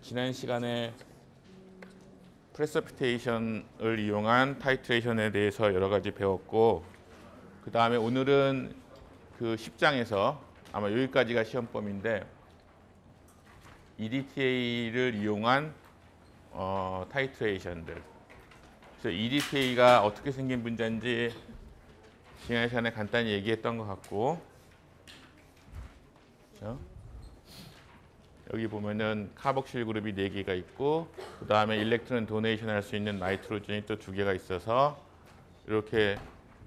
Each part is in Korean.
지난 시간에 프레시피테이션을 이용한 타이트레이션에 대해서 여러 가지 배웠고, 그 다음에 오늘은 그 10장에서 아마 여기까지가 시험범인데 EDTA를 이용한 타이트레이션들. 그래서 EDTA가 어떻게 생긴 문제인지 지난 시간에 간단히 얘기했던 것 같고, 그렇죠? 여기 보면은 카복실 그룹이 4개가 있고, 그 다음에 일렉트론 도네이션 할 수 있는 나이트로젠이 또 2개가 있어서 이렇게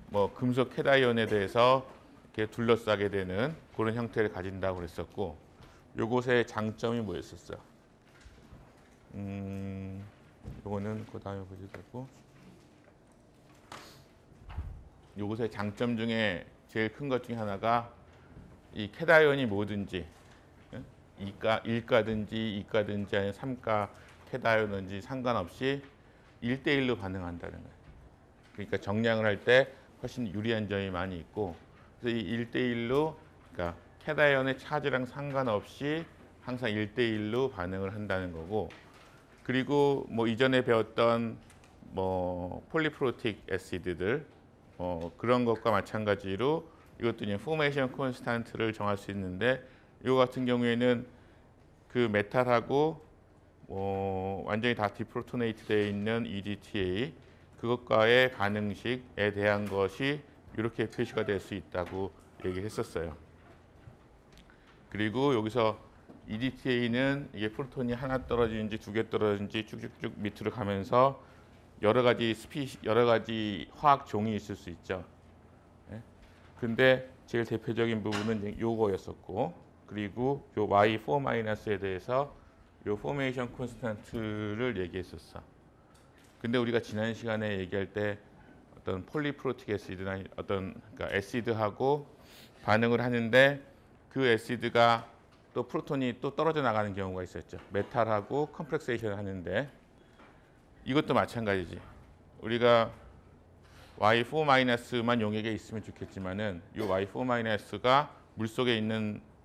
뭐 금속 캐다이온에 대해서 이렇게 둘러싸게 되는 그런 형태를 가진다고 그랬었고, 요것의 장점이 뭐였었어? 요거는 그 다음에 보셔도 되고, 요것의 장점 중에 제일 큰 것 중에 하나가 이 캐다이온이 뭐든지 일가든지 이가든지 아니면 삼가 캐다이온든지 상관없이 1대1로 반응한다는 거예요. 그러니까 정량을 할 때 훨씬 유리한 점이 많이 있고, 그래서 이 1대1로 그러니까 캐다이온의 차지랑 상관없이 항상 1대1로 반응을 한다는 거고, 그리고 뭐 이전에 배웠던 뭐 폴리프로틱 애시드들 그런 것과 마찬가지로 이것도 이제 포메이션 콘스탄트를 정할 수 있는데, 이거 같은 경우에는 그 메탈하고 완전히 다 디프로토네이트 되어 있는 EDTA 그것과의 반응식에 대한 것이 이렇게 표시가 될 수 있다고 얘기했었어요. 그리고 여기서 EDTA는 이게 프로톤이 하나 떨어지는지 2개 떨어지는지 쭉쭉쭉 밑으로 가면서 여러 가지 화학 종이 있을 수 있죠. 네? 근데 제일 대표적인 부분은 요거였었고, 그리고 요 Y4-에 대해서 요 포메이션 콘스탄트를 얘기했었어. 근데 우리가 지난 시간에 얘기할 때 어떤 폴리프로틱 애시드나 어떤 그러니까 애시드하고 반응을 하는데 그 애시드가 또 프로톤이 또 떨어져 나가는 경우가 있었죠. 메탈하고 컴플렉세이션을 하는데 이것도 마찬가지지. 우리가 Y4-만 용액에 있으면 좋겠지만은 이 Y4-가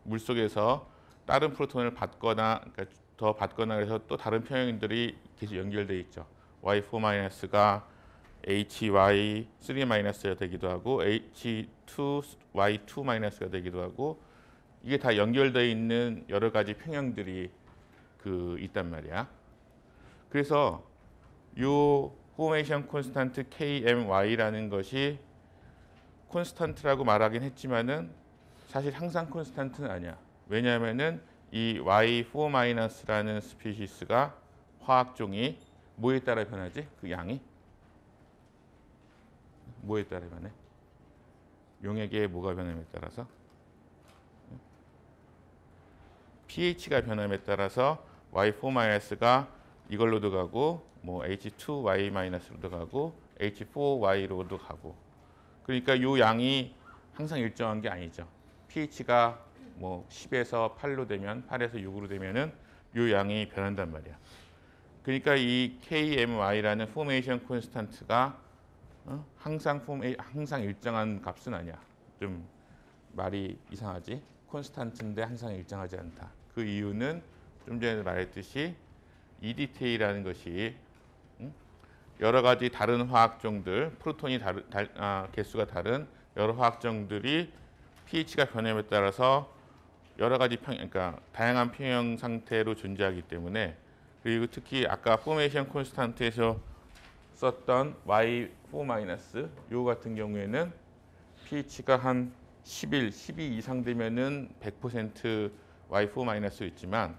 물속에서 다른 프로톤을 받거나 그러니까 더 받거나 그래서 또 다른 평형들이 계속 연결되어 있죠. Y4-가 HY3-가 되기도 하고 H2Y2-가 되기도 하고, 이게 다 연결되어 있는 여러 가지 평형들이 있단 말이야. 그래서 요 포메이션 콘스탄트 KMY라는 것이 콘스탄트라고 말하긴 했지만은 사실 항상 콘스탄트는 아니야. 왜냐하면은 이 Y4-라는 스피시스가 화학종이 뭐에 따라 변하지? 그 양이 뭐에 따라 변해? 용액의 뭐가 변함에 따라서? pH가 변함에 따라서 Y4-가 이걸로도 가고 뭐 H2Y-로도 가고 H4Y로도 가고, 그러니까 요 양이 항상 일정한 게 아니죠. pH가 뭐 10에서 8로 되면 8에서 6으로 되면은 요 양이 변한단 말이야. 그러니까 이 KMY라는 포메이션 콘스탄트가 항상 일정한 값은 아니야. 좀 말이 이상하지? 콘스탄트인데 항상 일정하지 않다. 그 이유는 좀 전에 말했듯이 EDTA라는 것이 여러 가지 다른 화학종들, 프로톤이 개수가 다른 여러 화학종들이 pH가 변함에 따라서 여러 가지 그러니까 다양한 평형 상태로 존재하기 때문에, 그리고 특히 아까 포메이션 콘스탄트에서 썼던 Y4- 요 같은 경우에는 pH가 한 11, 12 이상 되면은 100% Y4- 있지만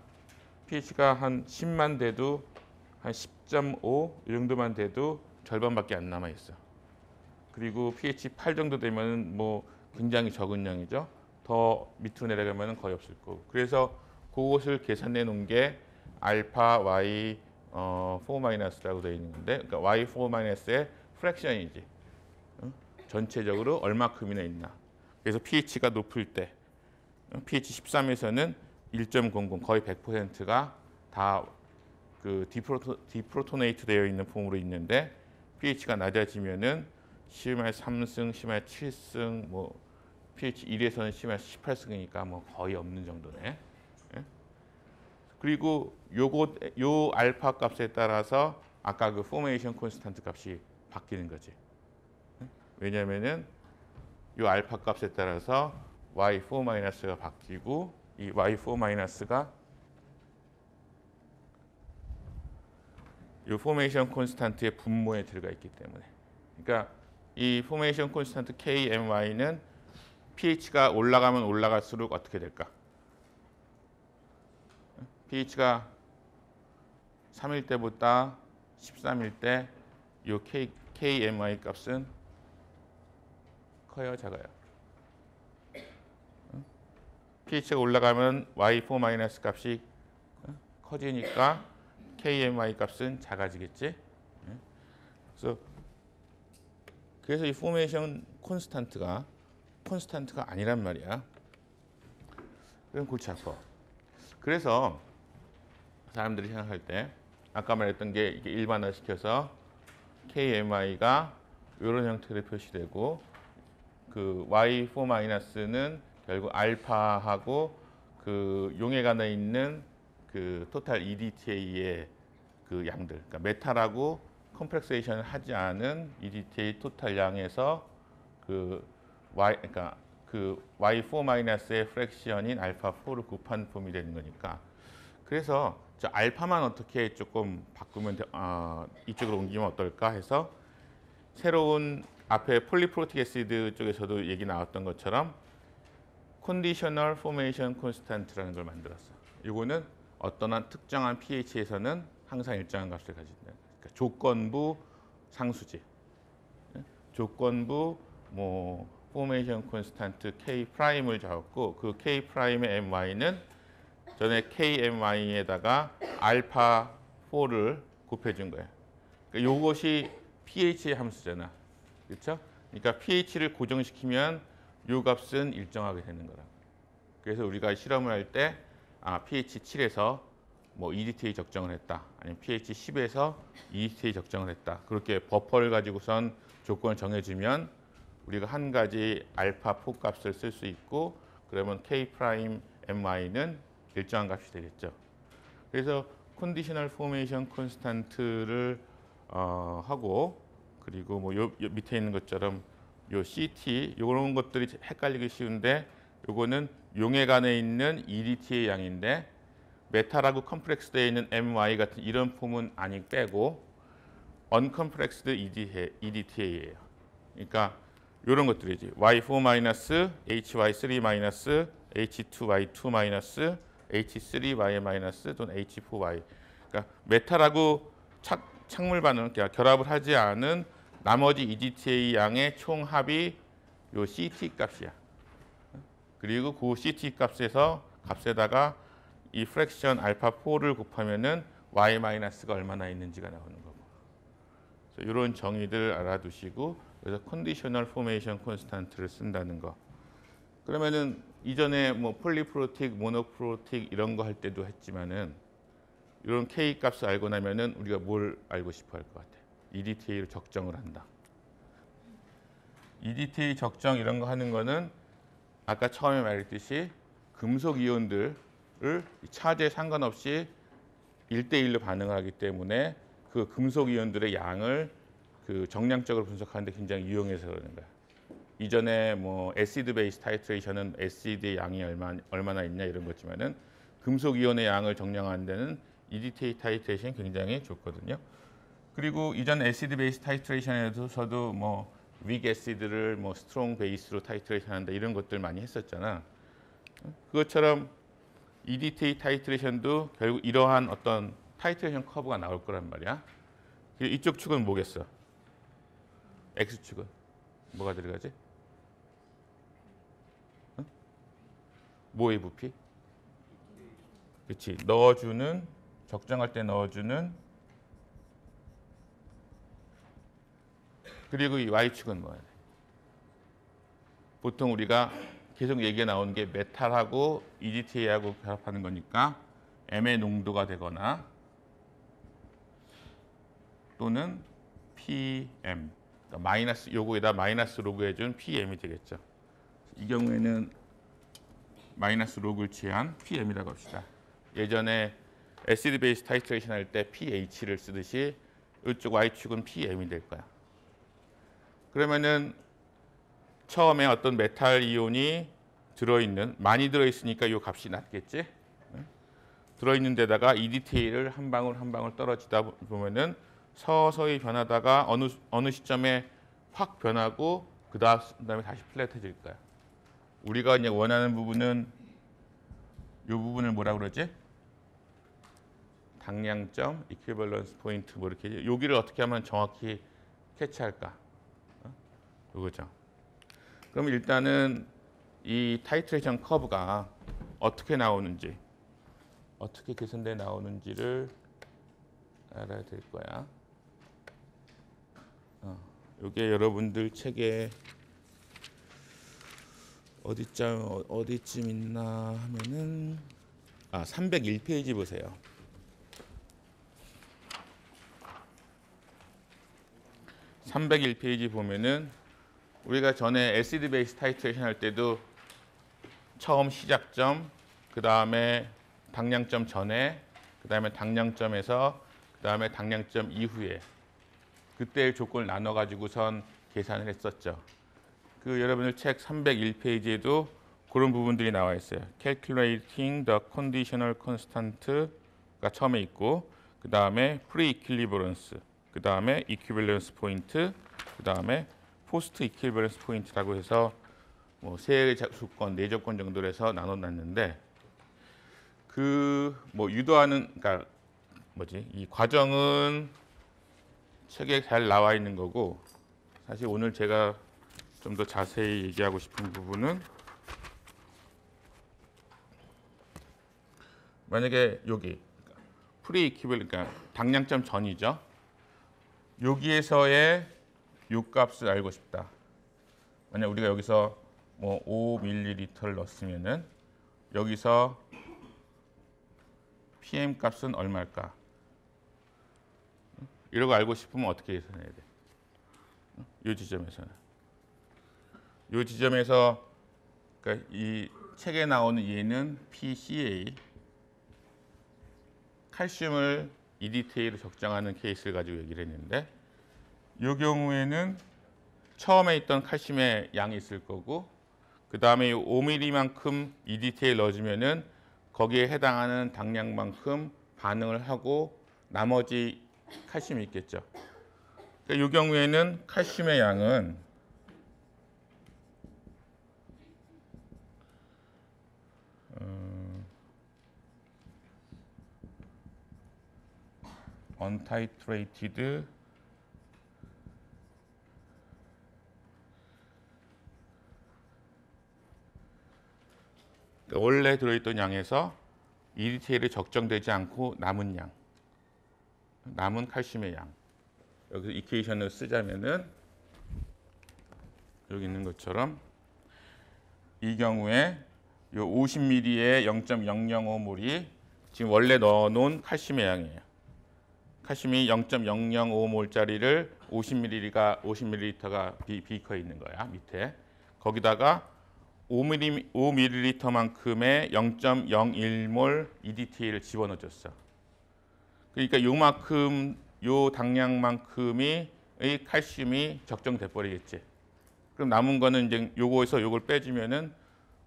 pH가 한 10만 돼도 한 10.5 이 정도만 돼도 절반밖에 안 남아 있어. 그리고 pH 8 정도 되면은 뭐 굉장히 적은 양이죠. 더 밑으로 내려가면 거의 없을 거고. 그래서 그것을 계산해 놓은 게 알파 Y 4-라고 되어 있는 건데, 그러니까 Y4-의 프랙션이지. 전체적으로 얼마큼이나 있나. 그래서 pH가 높을 때 pH 13에서는 1.00 거의 100%가 다 디프로토네이트 되어 있는 폼으로 있는데, pH가 낮아지면은 심할 3승, 심할 7승, 뭐 pH 1에서는 심할 18승이니까 뭐 거의 없는 정도네. 예? 그리고 요 알파 값에 따라서 아까 그 포메이션 콘스탄트 값이 바뀌는 거지. 왜냐면은 요 알파 값에 따라서 y4 마이너스가 바뀌고 이 y4 마이너스가 이 포메이션 콘스탄트의 분모에 들어가 있기 때문에. 그러니까 이 포메이션 콘스탄트 KMY는 pH가 올라가면 올라갈수록 어떻게 될까? pH가 3일 때보다 13일 때 이 KMY 값은 커요, 작아요? pH가 올라가면 Y4 마이너스 값이 커지니까 KMY 값은 작아지겠지. 그래서 이 포메이션 콘스탄트가 아니란 말이야. 그럼 골치 아파. 그래서 사람들이 생각할 때 아까 말했던 게 이게 일반화시켜서 KMI가 이런 형태로 표시되고 그 Y4 마이너스는 결국 알파하고 그 용액 안에 있는 그 토탈 EDTA의 그 양들, 그러니까 메탈하고 컴프렉세이션을 하지 않은 EDTA 토탈 양에서 그러니까 그 Y4 마이너스의 프랙션인 알파 4를 곱한 폼이 되는 거니까. 그래서 저 알파만 어떻게 조금 바꾸면 이쪽으로 옮기면 어떨까 해서 새로운 앞에 폴리프로틱 애시드 쪽에서도 얘기 나왔던 것처럼 컨디셔널 포메이션 콘스탄트라는 걸 만들었어. 이거는 어떤 한 특정한 pH에서는 항상 일정한 값을 가진다. 그러니까 조건부 상수지. 조건부 뭐 포메이션 콘스탄트 K 프라임을 잡았고 그 K 프라임의 MY는 전에 KMY에다가 알파 4를 곱해준 거예요. 그러니까 이것이 pH의 함수잖아. 그렇죠? 그러니까 pH를 고정시키면 이 값은 일정하게 되는 거라. 그래서 우리가 실험을 할 때 pH 7에서 뭐 EDTA 적정을 했다. 아니면 pH 10에서 EDTA 적정을 했다. 그렇게 버퍼를 가지고선 조건을 정해주면 우리가 한 가지 알파 4 값을 쓸 수 있고 그러면 K 프라임 MY는 일정한 값이 되겠죠. 그래서 컨디셔널 포메이션 콘스탄트를 하고 그리고 뭐 요 밑에 있는 것처럼 요 CT 이런 것들이 헷갈리기 쉬운데 요거는 용액 안에 있는 EDTA 양인데 메탈하고 컴플렉스되어 있는 MY 같은 이런 폼은 아니 빼고 언컴플렉스드 EDTA예요. 그러니까 이런 것들이지. Y4 마이너스, HY3 마이너스, H2Y2 마이너스, H3Y 마이너스 또는 H4Y. 그러니까 메탈하고 착물 반응, 결합을 하지 않은 나머지 EDTA 양의 총 합이 요 CT 값이야. 그리고 그 CT 값에다가 이 프랙션 알파 4를 곱하면은 Y 마이너스가 얼마나 있는지가 나오는 거고. 그래서 이런 정의들 알아두시고 그래서 컨디셔널 포메이션 콘스탄트를 쓴다는 거. 그러면은 이전에 뭐 폴리프로틱, 모노프로틱 이런 거 할 때도 했지만은 이런 K 값을 알고 나면은 우리가 뭘 알고 싶어 할 것 같아. EDTA를 적정을 한다. EDTA 적정 이런 거 하는 거는 아까 처음에 말했듯이 금속 이온들을 차제에 상관없이 1대1로 반응하기 때문에 그 금속 이온들의 양을 그 정량적으로 분석하는데 굉장히 유용해서 그러는 거야. 이전에 뭐 애시드 베이스 타이트레이션은 애시드의 양이 얼마나 있냐 이런 거지만은 금속 이온의 양을 정량하는 데는 EDTA 타이트레이션이 굉장히 좋거든요. 그리고 이전 애시드 베이스 타이트레이션에서도 뭐 윅 애시드를 뭐 스트롱 베이스로 타이트레이션 한다 이런 것들 많이 했었잖아. 그것처럼 EDTA 타이트레이션도 결국 이러한 어떤 타이트레이션 커브가 나올 거란 말이야. 이쪽 축은 뭐겠어? X축은 뭐가 들어가지? 응? 뭐의 부피? 그렇지. 넣어주는 적정할 때 넣어주는 그리고 이 Y축은 뭐야? 보통 우리가 계속 얘기가 나오는 게 메탈하고 EDTA하고 결합하는 거니까 M의 농도가 되거나 또는 PM 그러니까 마이너스 요거에다 마이너스 로그 해준 PM이 되겠죠. 이 경우에는 마이너스 로그를 취한 PM이라고 합시다. 예전에 애시드 베이스 타이트레이션 할 때 pH를 쓰듯이 이쪽 y축은 pm이 될 거야. 그러면은 처음에 어떤 메탈 이온이 들어있는, 많이 들어있으니까 이 값이 낮겠지? 들어있는 데다가 EDTA를 한 방울 한 방울 떨어지다 보면은 서서히 변하다가 어느 시점에 확 변하고 그 다음에 다시 플랫해질 거야. 우리가 그냥 원하는 부분은 이 부분을 뭐라 그러지? 당량점, 이퀴밸런스 포인트 뭐 이렇게 여기를 어떻게 하면 정확히 캐치할까? 이거죠. 그럼 일단은 이 타이트레이션 커브가 어떻게 나오는지, 어떻게 계산돼 나오는지를 알아야 될 거야. 이게 여러분들 책에 어디쯤 있나 하면은 301페이지 보세요. 301페이지 보면은 우리가 전에 애시드 베이스 타이트레이션 할 때도 처음 시작점, 그 다음에 당량점 전에, 그 다음에 당량점에서, 그 다음에 당량점 이후에 그때의 조건을 나눠 가지고선 계산을 했었죠. 그 여러분들 책 301페이지에도 그런 부분들이 나와 있어요. Calculating the conditional constant가 처음에 있고, 그 다음에 pre-equilibrance, 그 다음에 equivalence point, 그 다음에 post-equivalence point라고 해서 뭐 세 조건, 네 조건 정도로 해서 나눠놨는데, 그 뭐 유도하는, 그러니까 이 과정은 책에 잘 나와 있는 거고, 사실 오늘 제가 좀 더 자세히 얘기하고 싶은 부분은 만약에 여기 프리이퀴밸런스, 그러니까 당량점 전이죠. 여기에서의 요 값을 알고 싶다. 만약 우리가 여기서 뭐 5ml를 넣었으면은 여기서 PM 값은 얼마일까? 이러고 알고 싶으면 어떻게 계산해야 돼? 이 지점에서는. 이 지점에서 그러니까 이 책에 나오는 얘는 PCA, 칼슘을 EDTA로 적정하는 케이스를 가지고 얘기를 했는데, 이 경우에는 처음에 있던 칼슘의 양이 있을 거고, 그 다음에 5mm만큼 EDTA를 넣어주면은 거기에 해당하는 당량만큼 반응을 하고 나머지 칼슘이 있겠죠. 그러니까 이 경우에는 칼슘의 양은 untitrated 원래 들어있던 양에서 EDTA를 적정되지 않고 남은 양, 남은 칼슘의 양. 여기서 이퀘이션을 쓰자면은 여기 있는 것처럼 이 경우에 이 50ml의 0.005몰이 지금 원래 넣어놓은 칼슘의 양이에요. 칼슘이 0.005몰짜리를 50ml가 비커에 있는 거야, 밑에. 거기다가 5ml만큼의 0.01몰 EDTA를 집어넣어줬어. 그러니까 요만큼, 요 당량만큼의 칼슘이 적정돼 버리겠지. 그럼 남은 거는 이제 요거에서 요걸 빼주면은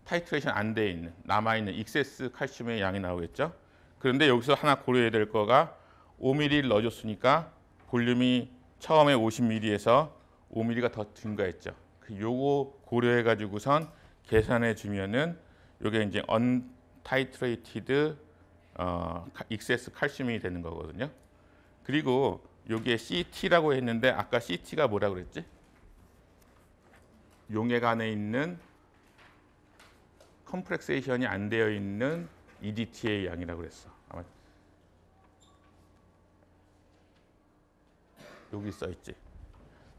타이트레이션 안 돼 있는, 남아있는 익세스 칼슘의 양이 나오겠죠. 그런데 여기서 하나 고려해야 될 거가 5ml를 넣어줬으니까 볼륨이 처음에 50ml에서 5ml가 더 증가했죠. 요거 고려해 가지고선 계산해 주면은 요게 이제 untitrated excess 칼슘이 되는 거거든요. 그리고 요게 CT라고 했는데 아까 CT가 뭐라 그랬지? 용액 안에 있는 컴프렉세이션이 안 되어 있는 EDTA 양이라고 그랬어. 아마 여기 써 있지.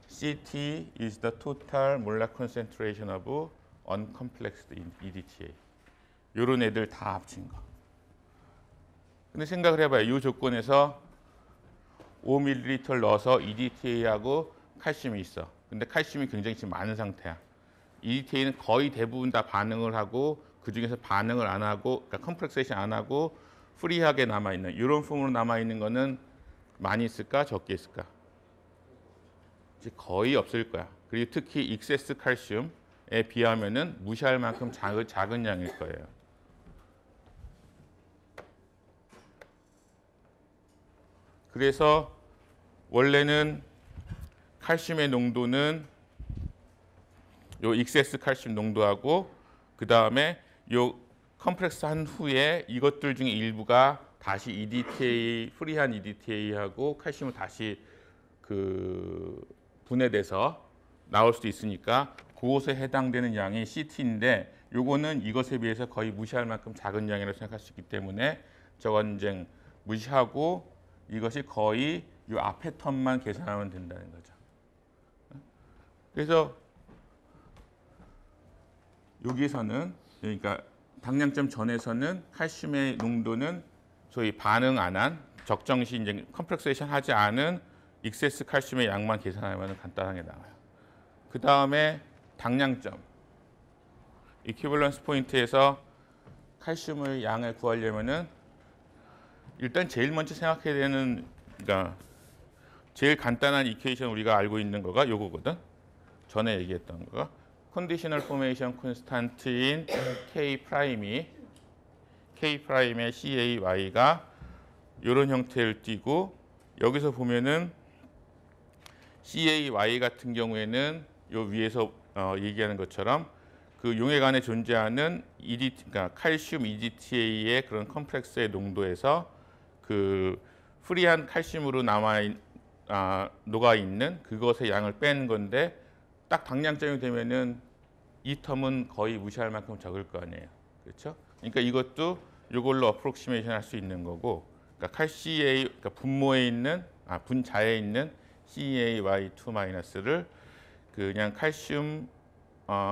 CT is the total molar concentration of uncomplexed EDTA. 요런 애들 다 합친 거. 근데 생각을 해봐요. 이 조건에서 5ml를 넣어서 EDTA하고 칼슘이 있어. 근데 칼슘이 굉장히 지금 많은 상태야. EDTA는 거의 대부분 다 반응을 하고 그 중에서 반응을 안 하고, 그러니까 컴프렉세이션 안 하고 프리하게 남아 있는 이런 폼으로 남아 있는 거는 많이 있을까 적게 있을까? 이제 거의 없을 거야. 그리고 특히 익세스 칼슘에 비하면은 무시할 만큼 작은 양일 거예요. 그래서 원래는 칼슘의 농도는 요 익세스 칼슘 농도하고 그 다음에 요 컴플렉스 한 후에 이것들 중에 일부가 다시 EDTA 프리한 EDTA하고 칼슘을 다시 그 분해돼서 나올 수도 있으니까 그것에 해당되는 양이 CT인데 요거는 이것에 비해서 거의 무시할 만큼 작은 양이라고 생각할 수 있기 때문에 저건 이제 무시하고 이것이 거의 요 앞에 텀만 계산하면 된다는 거죠. 그래서 여기에서는 그러니까 당량점 전에서는 칼슘의 농도는 소위 반응 안 한 적정시 이제 컴플렉세이션 하지 않은 익세스 칼슘의 양만 계산하면 간단하게 나와요. 그 다음에 당량점 이퀴벌런스 포인트에서 칼슘의 양을 구하려면은 일단 제일 먼저 생각해야 되는 그러니까 제일 간단한 이퀘이션 우리가 알고 있는 거가 요거거든. 전에 얘기했던 거가 컨디셔널 포메이션 콘스탄트인 K 프라임의 CAY가 이런 형태를 띠고 여기서 보면은 CAY 같은 경우에는 요 위에서 얘기하는 것처럼 그 용액 안에 존재하는 그러니까 칼슘 EDTA의 그런 컴플렉스의 농도에서 그 프리한 칼슘으로 녹아 있는 그것의 양을 빼는 건데 딱 당량점이 되면은 이 텀은 거의 무시할 만큼 적을 거 아니에요. 그렇죠? 그러니까 이것도 이걸로 어프록시메이션 할 수 있는 거고 그러니까 그러니까 분자에 있는 CaY2-를 그냥 칼슘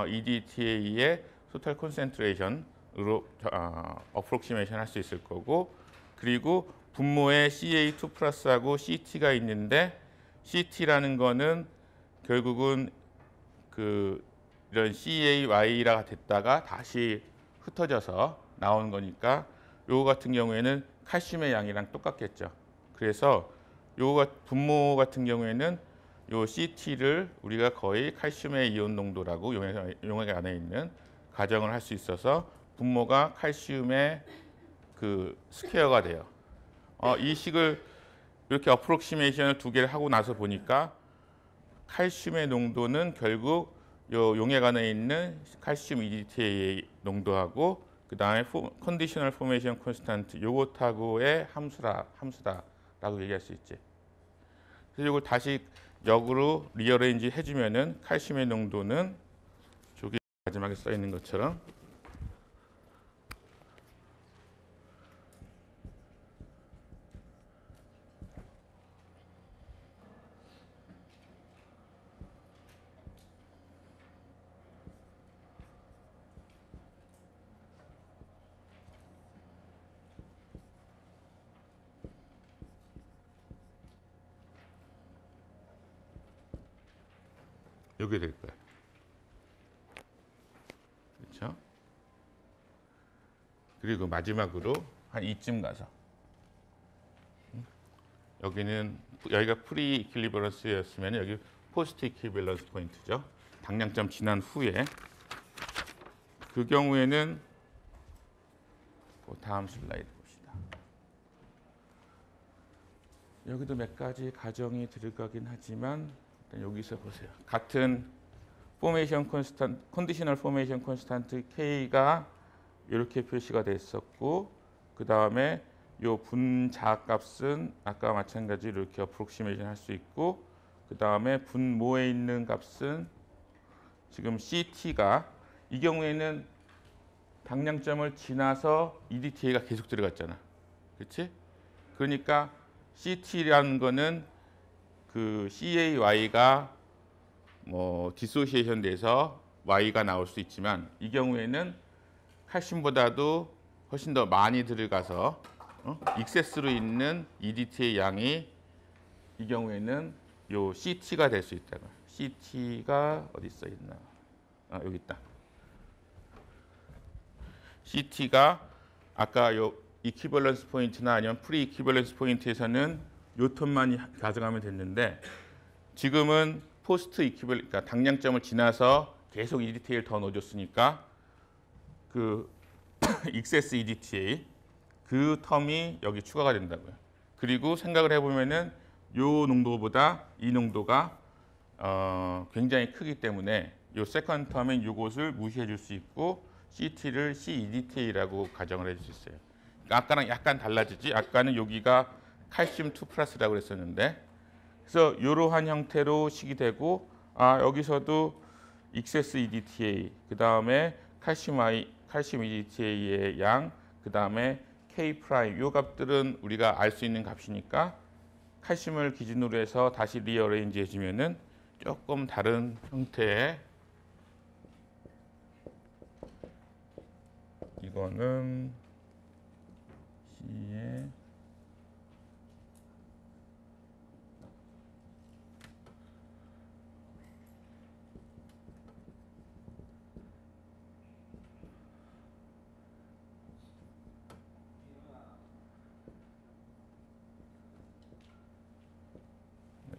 EDTA의 토탈 콘센트레이션으로 어프록시메이션 할 수 있을 거고 그리고 분모에 CA2 플러스하고 CT가 있는데 CT라는 거는 결국은 그 이런 CAY가 됐다가 다시 흩어져서 나오는 거니까 요거 같은 경우에는 칼슘의 양이랑 똑같겠죠. 그래서 요거 분모 같은 경우에는 요 CT를 우리가 거의 칼슘의 이온 농도라고 용액 안에 있는 가정을 할 수 있어서 분모가 칼슘의 그 스퀘어가 돼요. 이 식을 이렇게 어프록시메이션을 두 개를 하고 나서 보니까 칼슘의 농도는 결국 요 용액 안에 있는 칼슘 EDTA 농도하고 그 다음에 컨디셔널 포메이션 콘스탄트 요것하고의 함수다라고 얘기할 수 있지. 그래서 이걸 다시 역으로 리어레인지 해주면은 칼슘의 농도는 저기 마지막에 써 있는 것처럼 여기 될 거예요. 그렇죠? 그리고 마지막으로 한 이쯤 가서 여기가 프리 이퀄리버런스였으면 여기 포스트 이퀄리버런스 포인트죠. 당량점 지난 후에 그 경우에는 다음 슬라이드 봅시다. 여기도 몇 가지 가정이 들어가긴 하지만 일단 여기서 보세요. 같은 컨디셔널 포메이션 콘스탄트 K가 이렇게 표시가 됐었고 그 다음에 요 분자 값은 아까 마찬가지로 이렇게 어프록시메이션 할 수 있고 그 다음에 분모에 있는 값은 지금 CT가 이 경우에는 당량점을 지나서 EDTA가 계속 들어갔잖아. 그렇지? 그러니까 CT라는 거는 그 CAY가 뭐 디소시에이션 돼서 Y가 나올 수 있지만 이 경우에는 칼슘보다도 훨씬 더 많이 들어가서 익세스로 있는 EDT의 양이 이 경우에는 요 CT가 될 수 있다. CT가 어디 써 있나? 여기 있다. CT가 아까 요 이퀴벌런스 포인트나 아니면 프리 이퀴벌런스 포인트에서는 요 텀만 가져가면 됐는데 지금은 포스트 이퀴벌 그러니까 당량점을 지나서 계속 EDTA 더 넣어줬으니까 그 excess EDTA 그 텀이 여기 추가가 된다고요. 그리고 생각을 해보면은 요 농도보다 이 농도가 굉장히 크기 때문에 요 세컨드 텀인 요것을 무시해 줄 수 있고 CT를 CEDTA라고 가정을 해줄 수 있어요. 그러니까 아까랑 약간 달라지지. 아까는 여기가 칼슘 2 플러스라고 그랬었는데 그래서 이러한 형태로 식이 되고 여기서도 excess EDTA 그 다음에 칼슘 EDTA의 양 그 다음에 K 프라임 요 값들은 우리가 알 수 있는 값이니까 칼슘을 기준으로 해서 다시 리어레인지 해주면은 조금 다른 형태의 이거는 C에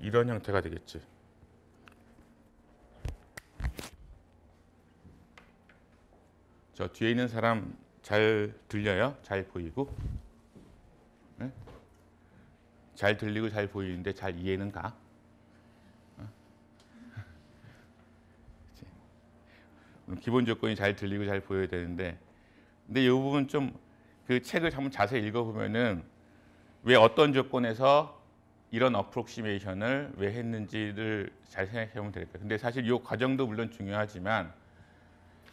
이런 형태가 되겠지. 저 뒤에 있는 사람 잘 들려요? 잘 보이고? 네? 잘 들리고 잘 보이는데 잘 이해는 가? 기본 조건이 잘 들리고 잘 보여야 되는데 근데 이 부분 좀 그 책을 한번 자세히 읽어보면은 왜 어떤 조건에서 이런 어프록시메이션을 왜 했는지를 잘 생각해 보면 될 거예요. 근데 사실 이 과정도 물론 중요하지만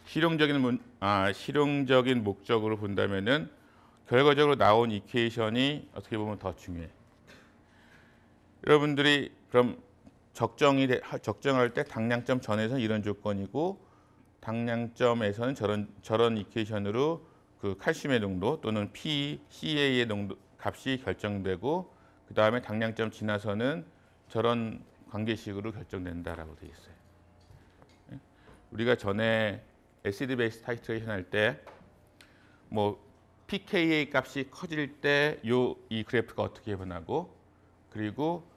실용적인 목적으로 본다면은 결과적으로 나온 이퀘이션이 어떻게 보면 더 중요해. 여러분들이 그럼 적정할 때 당량점 전에서는 이런 조건이고 당량점에서는 저런 이퀘이션으로 그 칼슘의 농도 또는 CA의 농도 값이 결정되고 그 다음에 당량점 지나서는 저런 관계식으로 결정된다라고 되어 있어요. 우리가 전에 애시드 베이스 타이트레이션 할 때 뭐 pKa 값이 커질 때 이 그래프가 어떻게 변하고 그리고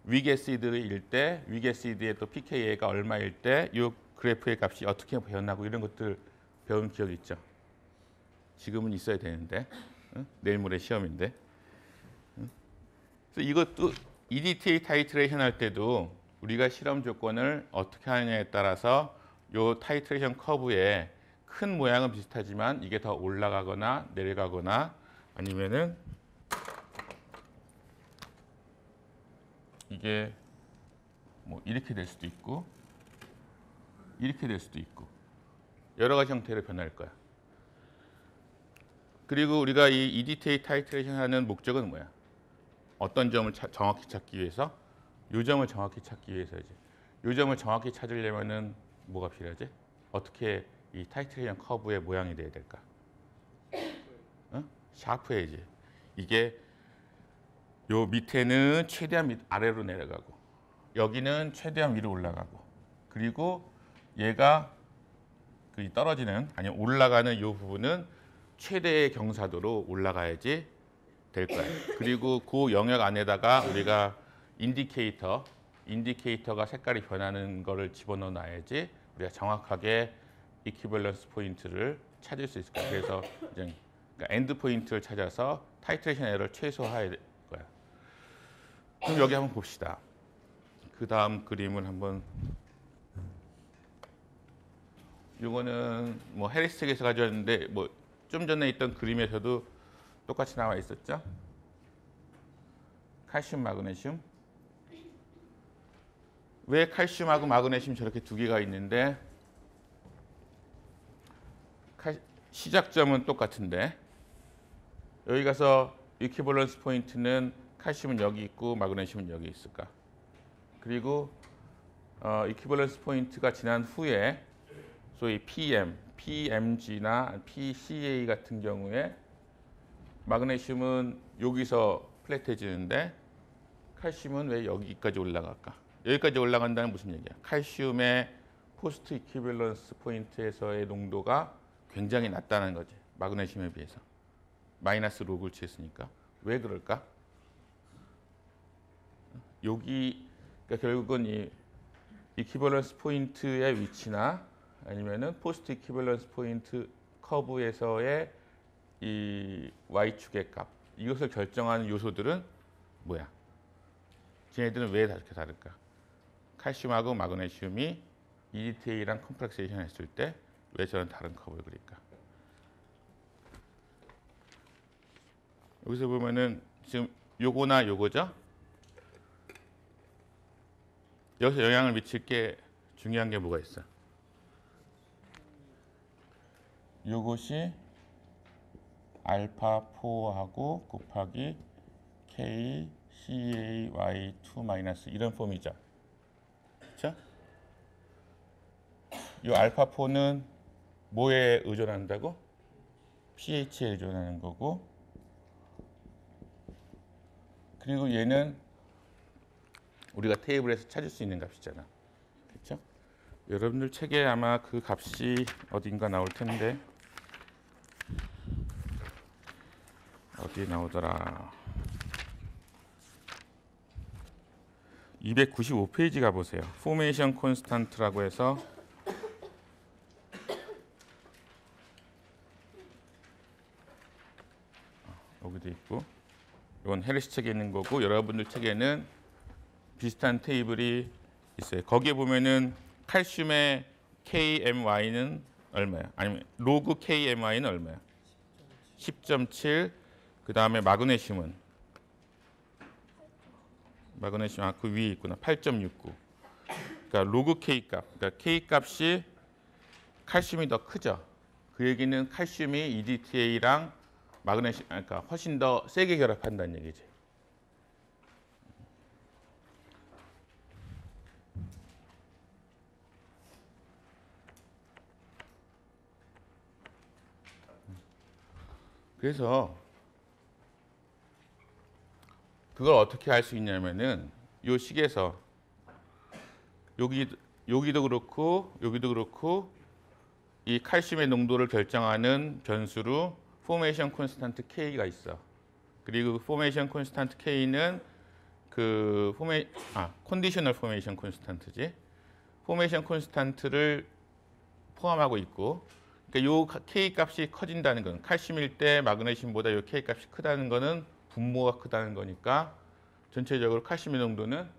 위게시드일 때 위게시드의 또 pKa가 얼마일 때 이 그래프의 값이 어떻게 변하고 이런 것들 배운 기억이 있죠. 지금은 있어야 되는데 내일 모레 시험인데. 그래서 이것도 EDTA 타이트레이션 할 때도 우리가 실험 조건을 어떻게 하느냐에 따라서 이 타이트레이션 커브의 큰 모양은 비슷하지만 이게 더 올라가거나 내려가거나 아니면은 이게 뭐 이렇게 될 수도 있고 이렇게 될 수도 있고 여러 가지 형태로 변할 거야. 그리고 우리가 이 EDTA 타이트레이션 하는 목적은 뭐야? 어떤 점을 정확히 찾기 위해서? 요 점을 정확히 찾기 위해서지. 요 점을 정확히 찾으려면은 뭐가 필요하지? 어떻게 이 타이트레이션 커브의 모양이 돼야 될까? 샤프해야지. 이게 요 밑에는 최대한 아래로 내려가고 여기는 최대한 위로 올라가고 그리고 얘가 그 떨어지는 아니 올라가는 요 부분은 최대의 경사도로 올라가야지 될 거야. 그리고 그 영역 안에다가 우리가 인디케이터가 색깔이 변하는 거를 집어넣어 놔야지 우리가 정확하게 이퀴벌런스 포인트를 찾을 수 있을 거야. 그래서 이제 그러니까 엔드 포인트를 찾아서 타이트레이션 에러를 최소화해야 될 거야. 그럼 여기 한번 봅시다. 그 다음 그림을 한번 이거는 뭐 해리스 책에서 가져왔는데 뭐 좀 전에 있던 그림에서도 똑같이 나와 있었죠. 칼슘, 마그네슘. 왜 칼슘하고 마그네슘 저렇게 두 개가 있는데 시작점은 똑같은데 여기 가서 이퀴벌런스 포인트는 칼슘은 여기 있고 마그네슘은 여기 있을까? 그리고 이퀴벌런스 포인트가 지난 후에 소위 PMG나 PCA 같은 경우에 마그네슘은 여기서 플랫해지는데 칼슘은 왜 여기까지 올라갈까? 여기까지 올라간다는 무슨 얘기야? 칼슘의 포스트 이퀴벌런스 포인트에서의 농도가 굉장히 낮다는 거지. 마그네슘에 비해서. 마이너스 로그를 취했으니까. 왜 그럴까? 여기 그러니까 결국은 이 이퀴벌런스 포인트의 위치나 아니면은 포스트 이퀴벌런스 포인트 커브에서의 이 y축의 값 이것을 결정하는 요소들은 뭐야? 쟤네들은 왜 이렇게 다를까? 칼슘하고 마그네슘이 EDTA랑 컴플렉세이션 했을 때 왜 저런 다른 커브를 그릴까? 여기서 보면은 지금 요거나 요거죠? 여기서 영향을 미칠 게 중요한 게 뭐가 있어? 요것이 알파4하고 곱하기 K CAY2 마이너스 이런 폼이죠. 그렇죠? 이 알파4는 뭐에 의존한다고? pH에 의존하는 거고 그리고 얘는 우리가 테이블에서 찾을 수 있는 값이잖아. 그렇죠? 여러분들 책에 아마 그 값이 어딘가 나올 텐데 어디에 나오더라. 295페이지 가보세요. 포메이션 콘스탄트라고 해서 여기도 있고 이건 헤르시 책에 있는 거고 여러분들 책에는 비슷한 테이블이 있어요. 거기에 보면은 칼슘의 KMY는 얼마야? 아니면 로그 KMY는 얼마야? 10.7. 그 다음에 마그네슘은 마그네슘 그 위에 있구나. 8.69. 그러니까 로그 K 값. 그러니까 K 값이 칼슘이 더 크죠. 그 얘기는 칼슘이 EDTA랑 마그네슘 그러니까 훨씬 더 세게 결합한다는 얘기지. 그래서 그걸 어떻게 할 수 있냐면은 이 식에서 여기도 그렇고 이 칼슘의 농도를 결정하는 변수로 포메이션 콘스탄트 K가 있어. 그리고 포메이션 콘스탄트 K는 그 컨디셔널 포메이션 콘스탄트지. 포메이션 콘스탄트를 포함하고 있고 그러니까 요 K 값이 커진다는 건 칼슘일 때 마그네슘보다 요 K 값이 크다는 거는 분모가 크다는 거니까 전체적으로 칼슘의 농도는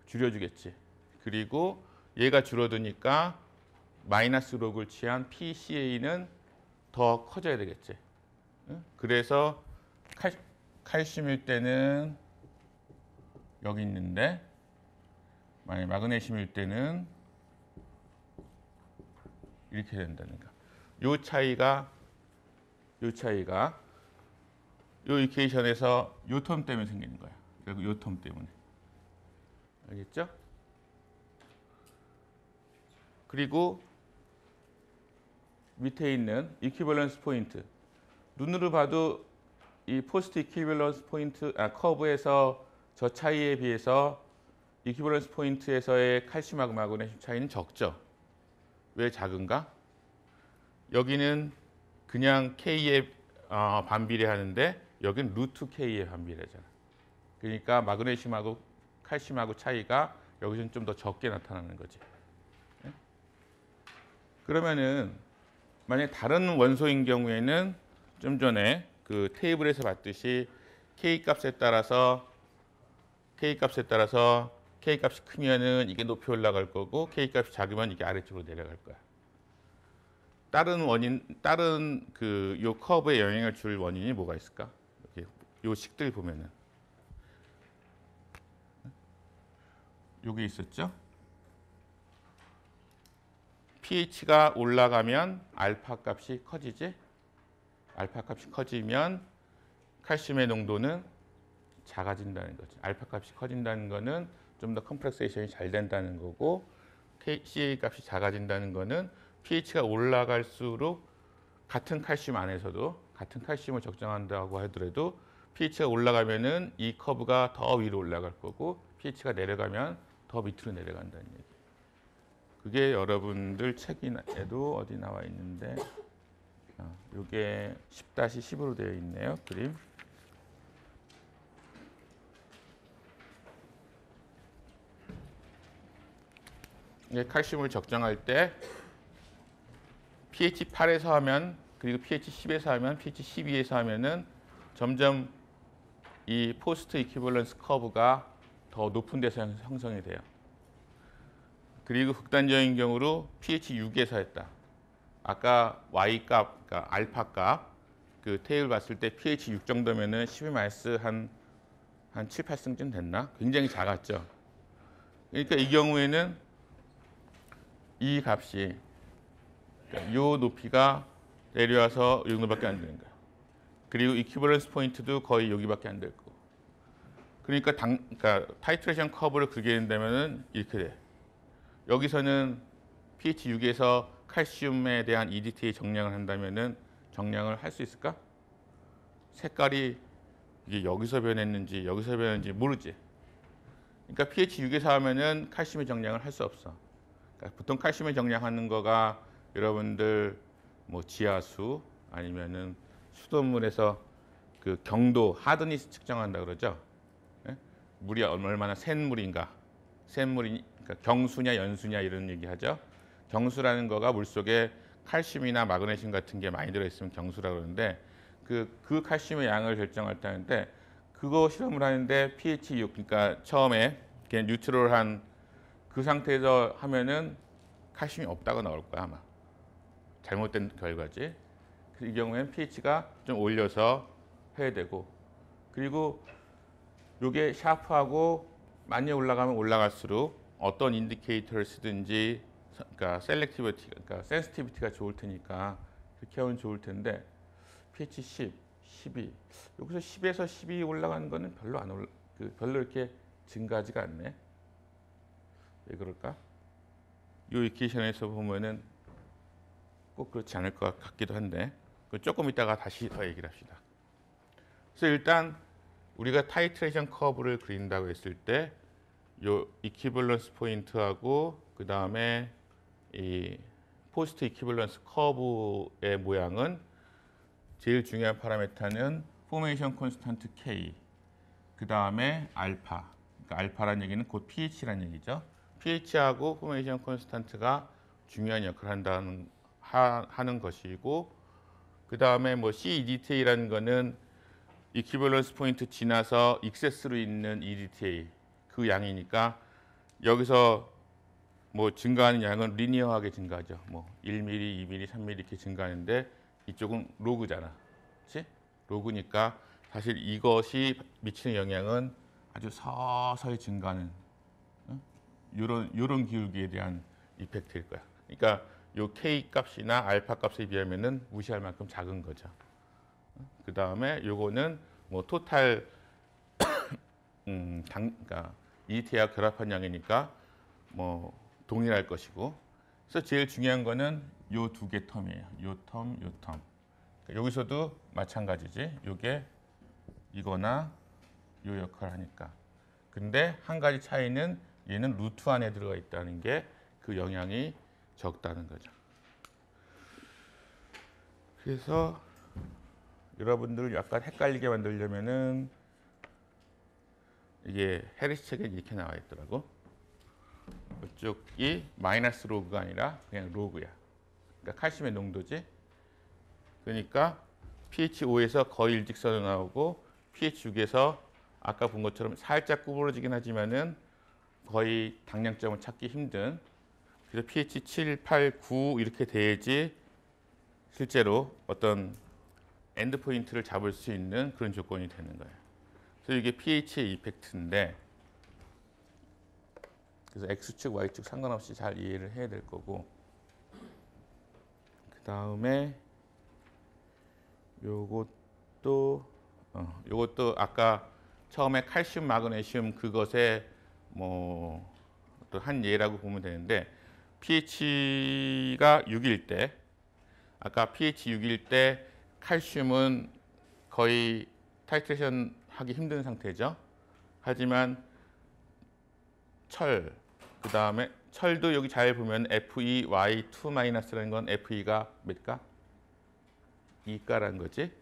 줄여주겠지. 그리고 얘가 줄어드니까 마이너스 로그를 취한 PCA는 더 커져야 되겠지. 그래서 칼슘일 때는 여기 있는데 만약 마그네슘일 때는 이렇게 된다는 거. 요 차이가 요 이퀘이션에서 요 텀 때문에 생기는 거야. 그리고 요 텀 때문에. 알겠죠? 그리고 밑에 있는 이퀴벌런스 포인트. 눈으로 봐도 이 포스트 이퀴벌런스 포인트 커브에서 저 차이에 비해서 이퀴벌런스 포인트에서의 칼슘하고 마그네슘 차이는 적죠. 왜 작은가? 여기는 그냥 K에 반비례하는데 여기는 루트 K에 반비례하잖아. 그러니까 마그네슘하고 칼슘하고 차이가 여기서는 좀 더 적게 나타나는 거지. 네? 그러면은 만약 다른 원소인 경우에는 좀 전에 그 테이블에서 봤듯이 K 값에 따라서 K 값이 크면은 이게 높이 올라갈 거고 K 값이 작으면 이게 아래쪽으로 내려갈 거야. 다른 그 요 커브에 영향을 줄 원인이 뭐가 있을까? 이렇게 요 식들 보면은 여기 있었죠? pH가 올라가면 알파 값이 커지지? 알파 값이 커지면 칼슘의 농도는 작아진다는 거죠. 알파 값이 커진다는 거는 좀 더 컴프렉세이션이 잘 된다는 거고 CA 값이 작아진다는 거는 pH가 올라갈수록 같은 칼슘 안에서도 같은 칼슘을 적정한다고 하더라도 pH가 올라가면은 이 커브가 더 위로 올라갈 거고 pH가 내려가면 더 밑으로 내려간다는 얘기. 그게 여러분들 책에도 어디 나와 있는데 이게 10-10으로 되어 있네요. 그림. 이게 칼슘을 적정할 때 pH 8에서 하면, 그리고 pH 10에서 하면, pH 12에서 하면은 점점 이 포스트 이퀴벌런스 커브가 더 높은 데서 형성이 돼요. 그리고 극단적인 경우로 pH 6에서 했다. 아까 y 값, 그러니까 알파 값, 그 테이블 봤을 때 pH 6 정도면은 12 한 7, 8승쯤 됐나? 굉장히 작았죠. 그러니까 이 경우에는 이 값이, 그러니까 이 높이가 내려와서 이 정도밖에 안 되는 거야. 그리고 이퀴벌런스 포인트도 거의 여기밖에 안 될 거고. 그러니까 타이트레이션 커브를 그리게 된다면은 이렇게 돼. 여기서는 pH 6에서 칼슘에 대한 EDTA 정량을 한다면은 정량을 할 수 있을까? 색깔이 이게 여기서 변했는지 여기서 변했는지 모르지. 그러니까 pH 6에서 하면은 칼슘의 정량을 할 수 없어. 그러니까 보통 칼슘의 정량하는 거가 여러분들 뭐 지하수 아니면은 수돗물에서 그 경도 하드니스 측정한다 그러죠. 예? 물이 얼마나 센 물인가, 그러니까 경수냐 연수냐 이런 얘기하죠. 경수라는 거가 물 속에 칼슘이나 마그네슘 같은 게 많이 들어있으면 경수라고 그러는데 그 칼슘의 양을 결정할 때 하는데 그거 실험을 하는데 pH 6, 그러니까 처음에 그냥 뉴트럴한 그 상태에서 하면은 칼슘이 없다고 나올 거야 아마. 잘못된 결과지. 이 경우에는 pH가 좀 올려서 해야 되고, 그리고 이게 샤프하고 많이 올라가면 올라갈수록 어떤 인디케이터를 쓰든지, 그러니까 셀렉티비티, 그러니까 센시티비티가 좋을 테니까 그렇게 하면 좋을 텐데 pH 10, 12 여기서 10에서 12 올라가는 거는 별로 이렇게 증가하지가 않네. 왜 그럴까? 이 이퀘이션에서 보면은 꼭 그렇지 않을 것 같기도 한데 조금 이따가 다시 더 얘기를 합시다. 그래서 일단 우리가 타이트레이션 커브를 그린다고 했을 때 요 이퀴벌런스 포인트하고 그 다음에 이 포스트 이퀴벌런스 커브의 모양은 제일 중요한 파라미터는 포메이션 콘스탄트 K, 그 다음에 알파. 그러니까 알파라는 얘기는 곧 pH라는 얘기죠. pH하고 포메이션 콘스탄트가 중요한 역할을 하는 것이고, 그 다음에 뭐 CEDTA라는 거는 이퀴벌런스 포인트 지나서 익세스로 있는 EDTA 그 양이니까 여기서 뭐 증가하는 양은 리니어하게 증가하죠. 뭐 1mm, 2mm, 3mm 이렇게 증가하는데 이쪽은 로그잖아. 그렇지? 로그니까 사실 이것이 미치는 영향은 아주 서서히 증가하는 이런 기울기에 대한 이펙트일 거야. 그러니까 요 K 값이나 알파 값에 비하면은 무시할 만큼 작은 거죠. 그 다음에 요거는 뭐 토탈 그러니까 EDTA와 결합한 양이니까 뭐 동일할 것이고, 그래서 제일 중요한 거는 요 두 개 텀이에요. 요 텀, 요 텀. 그러니까 여기서도 마찬가지지. 요게 이거나 요 역할을 하니까. 근데 한 가지 차이는 얘는 루트 안에 들어가 있다는 게 그 영향이 적다는 거죠. 그래서 여러분들을 약간 헷갈리게 만들려면은 이게 해리스 책에 이렇게 나와 있더라고. 이쪽이 마이너스 로그가 아니라 그냥 로그야. 그러니까 칼슘의 농도지. 그러니까 pH 5에서 거의 일직선으로 나오고 pH 6에서 아까 본 것처럼 살짝 구부러지긴 하지만은 거의 당량점을 찾기 힘든. 그래서 pH 7, 8, 9 이렇게 돼야지 실제로 어떤 엔드 포인트를 잡을 수 있는 그런 조건이 되는 거예요. 그래서 이게 pH의 이펙트인데, 그래서 X축, Y축 상관없이 잘 이해를 해야 될 거고, 그 다음에 요것도 아까 처음에 칼슘, 마그네슘 그것의 뭐 또 한 예라고 보면 되는데, pH가 6일 때, 아까 pH 6일 때 칼슘은 거의 타이트레이션 하기 힘든 상태죠. 하지만 철, 그 다음에 철도 여기 잘 보면 FeY2-라는 건 Fe가 몇일까? 이가라는 거지.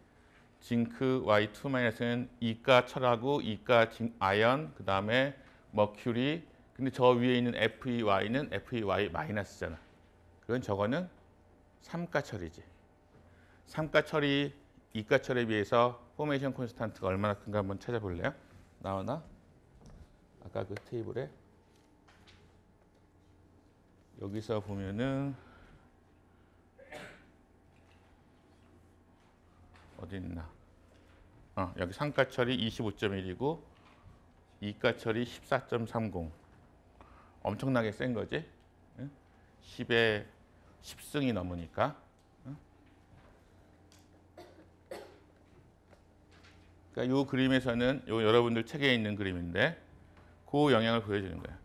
징크 Y2-는 이가 철하고 이가 아연, 그 다음에 머큐리. 근데 저 위에 있는 FeY는 FeY-잖아. 그건 저거는 삼가 철이지. 삼가 철이 이가 철에 비해서 포메이션 콘스탄트가 얼마나 큰가 한번 찾아볼래요? 나오나? 아까 그 테이블에 여기서 보면은 어디 있나? 여기 상가철이 25.1이고 이가철이 14.30. 엄청나게 센 거지. 10에 10승이 넘으니까. 그러니까 이 그림에서는 요 여러분들 책에 있는 그림인데 그 영향을 보여주는 거야.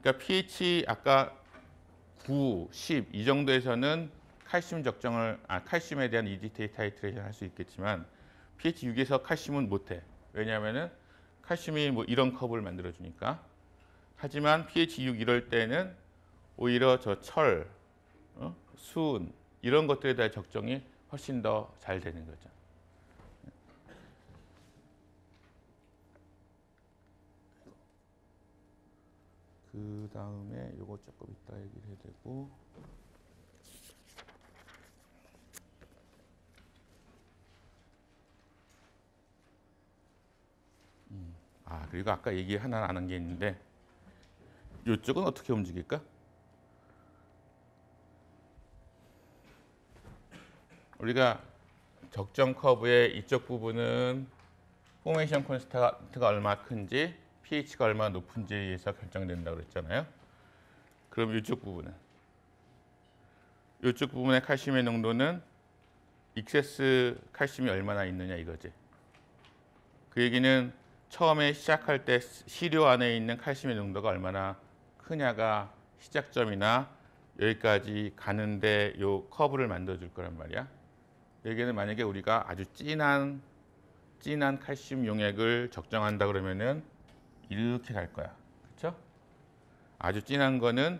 그러니까 pH 아까 9, 10 이 정도에서는 칼슘 적정을 칼슘에 대한 EDTA 타이트레이션 할 수 있겠지만 pH 6에서 칼슘은 못해. 왜냐하면은 칼슘이 뭐 이런 컵을 만들어 주니까. 하지만 pH 6 이럴 때는 오히려 저 철, 수은 이런 것들에 대한 적정이 훨씬 더 잘 되는 거죠. 그 다음에 요거 조금 이따 얘기를 해야 되고. 그리고 아까 얘기 하나 안 한 게 있는데 이쪽은 어떻게 움직일까? 우리가 적정 커브의 이쪽 부분은 포메이션 콘스탄트가 얼마나 큰지 pH가 얼마나 높은지에 의해서 결정된다고 그랬잖아요. 그럼 이쪽 부분의 칼슘의 농도는 익세스 칼슘이 얼마나 있느냐 이거지. 그 얘기는 처음에 시작할 때 시료 안에 있는 칼슘의 농도가 얼마나 크냐가 시작점이나 여기까지 가는데 요 커브를 만들어줄 거란 말이야. 여기는 만약에 우리가 아주 진한 칼슘 용액을 적정한다 그러면은 이렇게 갈 거야. 그렇죠? 아주 진한 거는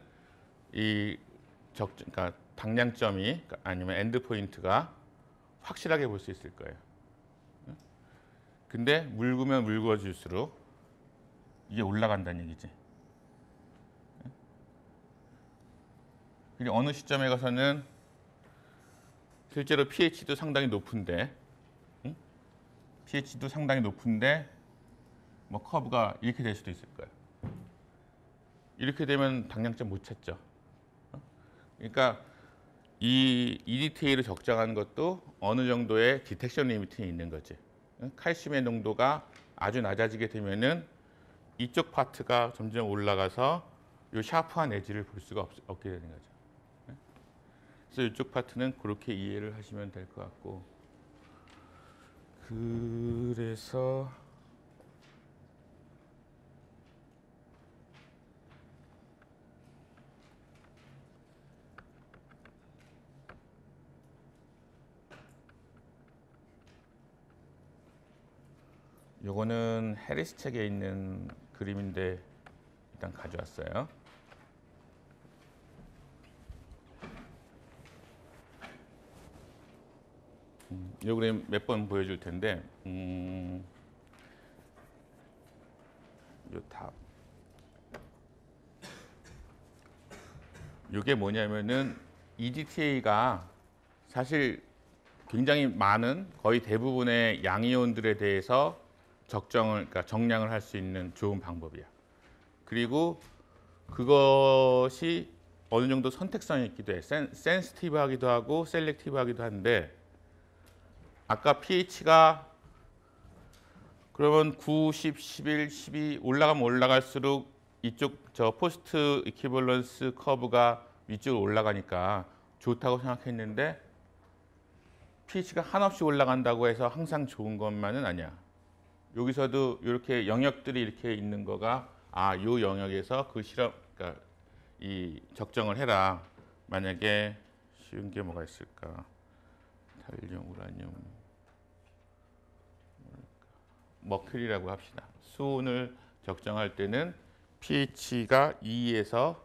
그러니까 당량점이 아니면 엔드 포인트가 확실하게 볼 수 있을 거예요. 근데 묽으면 묽어질수록 이게 올라간다는 얘기지. 그리고 어느 시점에 가서는 실제로 pH도 상당히 높은데, pH도 상당히 높은데 뭐 커브가 이렇게 될 수도 있을 거예요. 이렇게 되면 당량점 못 찾죠. 그러니까 이 EDTA를 적정하는 것도 어느 정도의 디텍션 리미트는 있는 거지. 칼슘의 농도가 아주 낮아지게 되면은 이쪽 파트가 점점 올라가서 이 샤프한 에지를 볼 수가 없게 되는 거죠. 그래서 이쪽 파트는 그렇게 이해를 하시면 될 것 같고, 그래서 요거는 해리스 책에 있는 그림인데 일단 가져왔어요. 이 그림 몇 번 보여줄 텐데, 요 탑. 이게 뭐냐면은 EDTA가 사실 굉장히 많은 거의 대부분의 양이온들에 대해서 그러니까 정량을 할 수 있는 좋은 방법이야. 그리고 그것이 어느 정도 선택성이 있기도 해. 센시티브하기도 하고 셀렉티브하기도 한데, 아까 pH가 그러면 9, 10, 11, 12 올라가면 올라갈수록 이쪽 저 포스트 이퀴벌런스 커브가 위쪽으로 올라가니까 좋다고 생각했는데 pH가 한없이 올라간다고 해서 항상 좋은 것만은 아니야. 여기서도 이렇게 영역들이 이렇게 있는 거가 요 영역에서 그 그러니까 이 적정을 해라. 만약에 쉬운 게 뭐가 있을까? 탈륨, 우라늄, 머큐리라고 합시다. 수온을 적정할 때는 pH가 2에서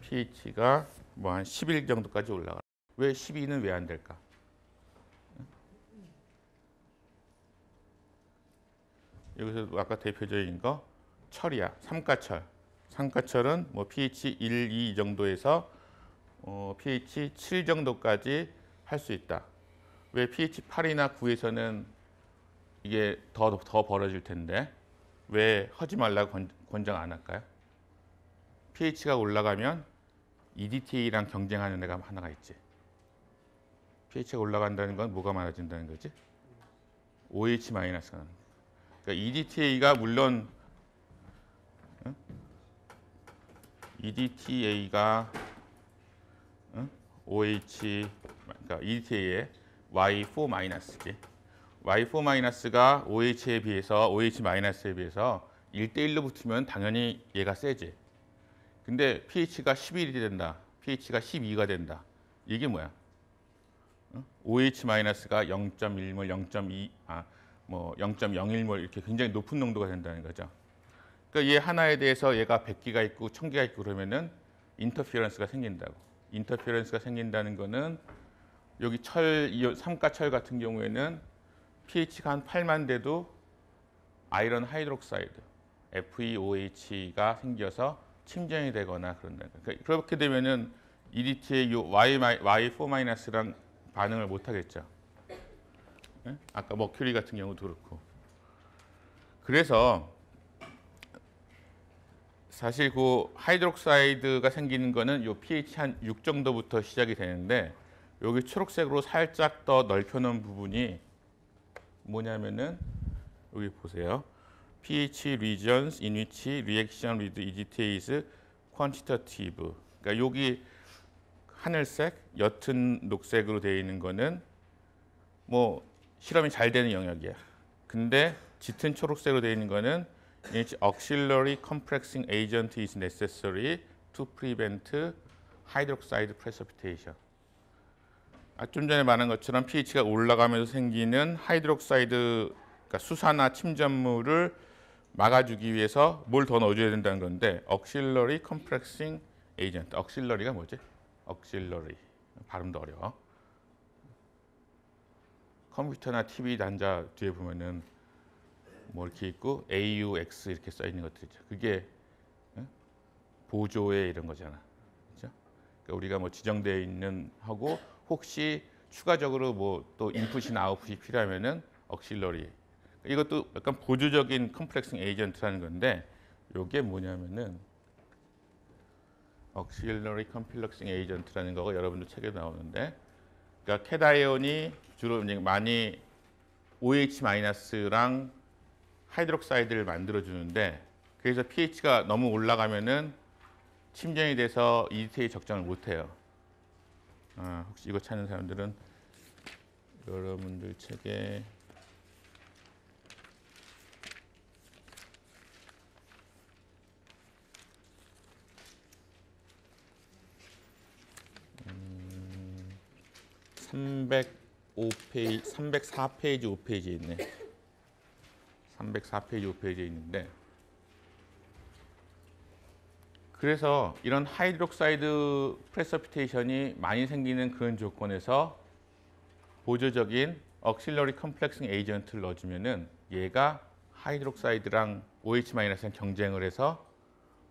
pH가 뭐 한 11 정도까지 올라가. 왜 12는 왜 안 될까? 여기서 아까 대표적인 거 철이야. 삼가철. 삼가철은 뭐 pH 1, 2 정도에서 pH 7 정도까지 할 수 있다. 왜 pH 8이나 9에서는 이게 더 벌어질 텐데 왜 하지 말라고 권장 안 할까요? pH가 올라가면 EDTA랑 경쟁하는 애가 하나가 있지. pH가 올라간다는 건 뭐가 많아진다는 거지? OH-가 나는 거야. 그러니까 EDTA가 물론 EDTA가 OH 그러니까 EDTA의 Y4-지. Y4-가 OH에 비해서 OH-에 비해서 1대1로 붙으면 당연히 얘가 세지. 근데 pH가 11이 된다. pH가 12가 된다. 이게 뭐야? OH-가 0.1몰, 0.2, 뭐 0.01몰 이렇게 굉장히 높은 농도가 된다는 거죠. 그러니까 얘 하나에 대해서 얘가 100개가 있고 1000개가 있고 그러면은 인터피어런스가 생긴다고. 인터피어런스가 생긴다는 거는 여기 삼가철 같은 경우에는 pH가 한 8만 돼도 아이런 하이드록사이드 FeOH가 생겨서 침전이 되거나 그런다. 그러니까 그렇게 되면은 EDT의 Y4-랑 반응을 못 하겠죠. 네? 아까 머큐리 같은 경우도 그렇고. 그래서 사실 그 하이드록사이드가 생기는 거는 요 pH 한 6 정도부터 시작이 되는데 여기 초록색으로 살짝 더 넓혀 놓은 부분이 뭐냐면은 여기 보세요. pH regions in which reaction with EDTA is quantitative. 그러니까 여기 하늘색, 옅은 녹색으로 되어 있는 거는 뭐 실험이 잘 되는 영역이야. 근데 짙은 초록색으로 되어 있는 거는 auxiliary complexing agent is necessary to prevent hydroxide precipitation. 좀 전에 말한 것처럼 pH가 올라가면서 생기는 하이드록사이드, 그러니까 수산화 침전물을 막아주기 위해서 뭘 더 넣어줘야 된다는 건데 auxiliary complexing agent. auxiliary가 뭐지? auxiliary. 발음도 어려워. 컴퓨터나 TV 단자 뒤에 보면은 뭐 이렇게 있고 AUX 이렇게 써 있는 것들이죠. 그게 보조에 이런 거잖아. 그렇죠? 그러니까 우리가 뭐 지정되어 있는 하고 혹시 추가적으로 뭐 또 인풋이나 아웃풋이 필요하면은 auxiliary. 이것도 약간 보조적인 컴플렉싱 에이전트라는 건데 이게 뭐냐면은 auxiliary complexing agent라는 거가 여러분들 책에 나오는데 그러니까 캐다이온이 주로 많이 OH-랑 하이드록사이드를 만들어 주는데 그래서 pH가 너무 올라가면은 침전이 돼서 EDTA 적정을 못 해요. 혹시 이거 찾는 사람들은 여러분들 책에 음, 304페이지 5페이지에 있네. 304페이지 5페이지에 있는데 그래서 이런 하이드록사이드 프레서피테이션이 많이 생기는 그런 조건에서 보조적인 auxiliary complexing agent를 넣어주면은 얘가 하이드록사이드랑 OH-랑 경쟁을 해서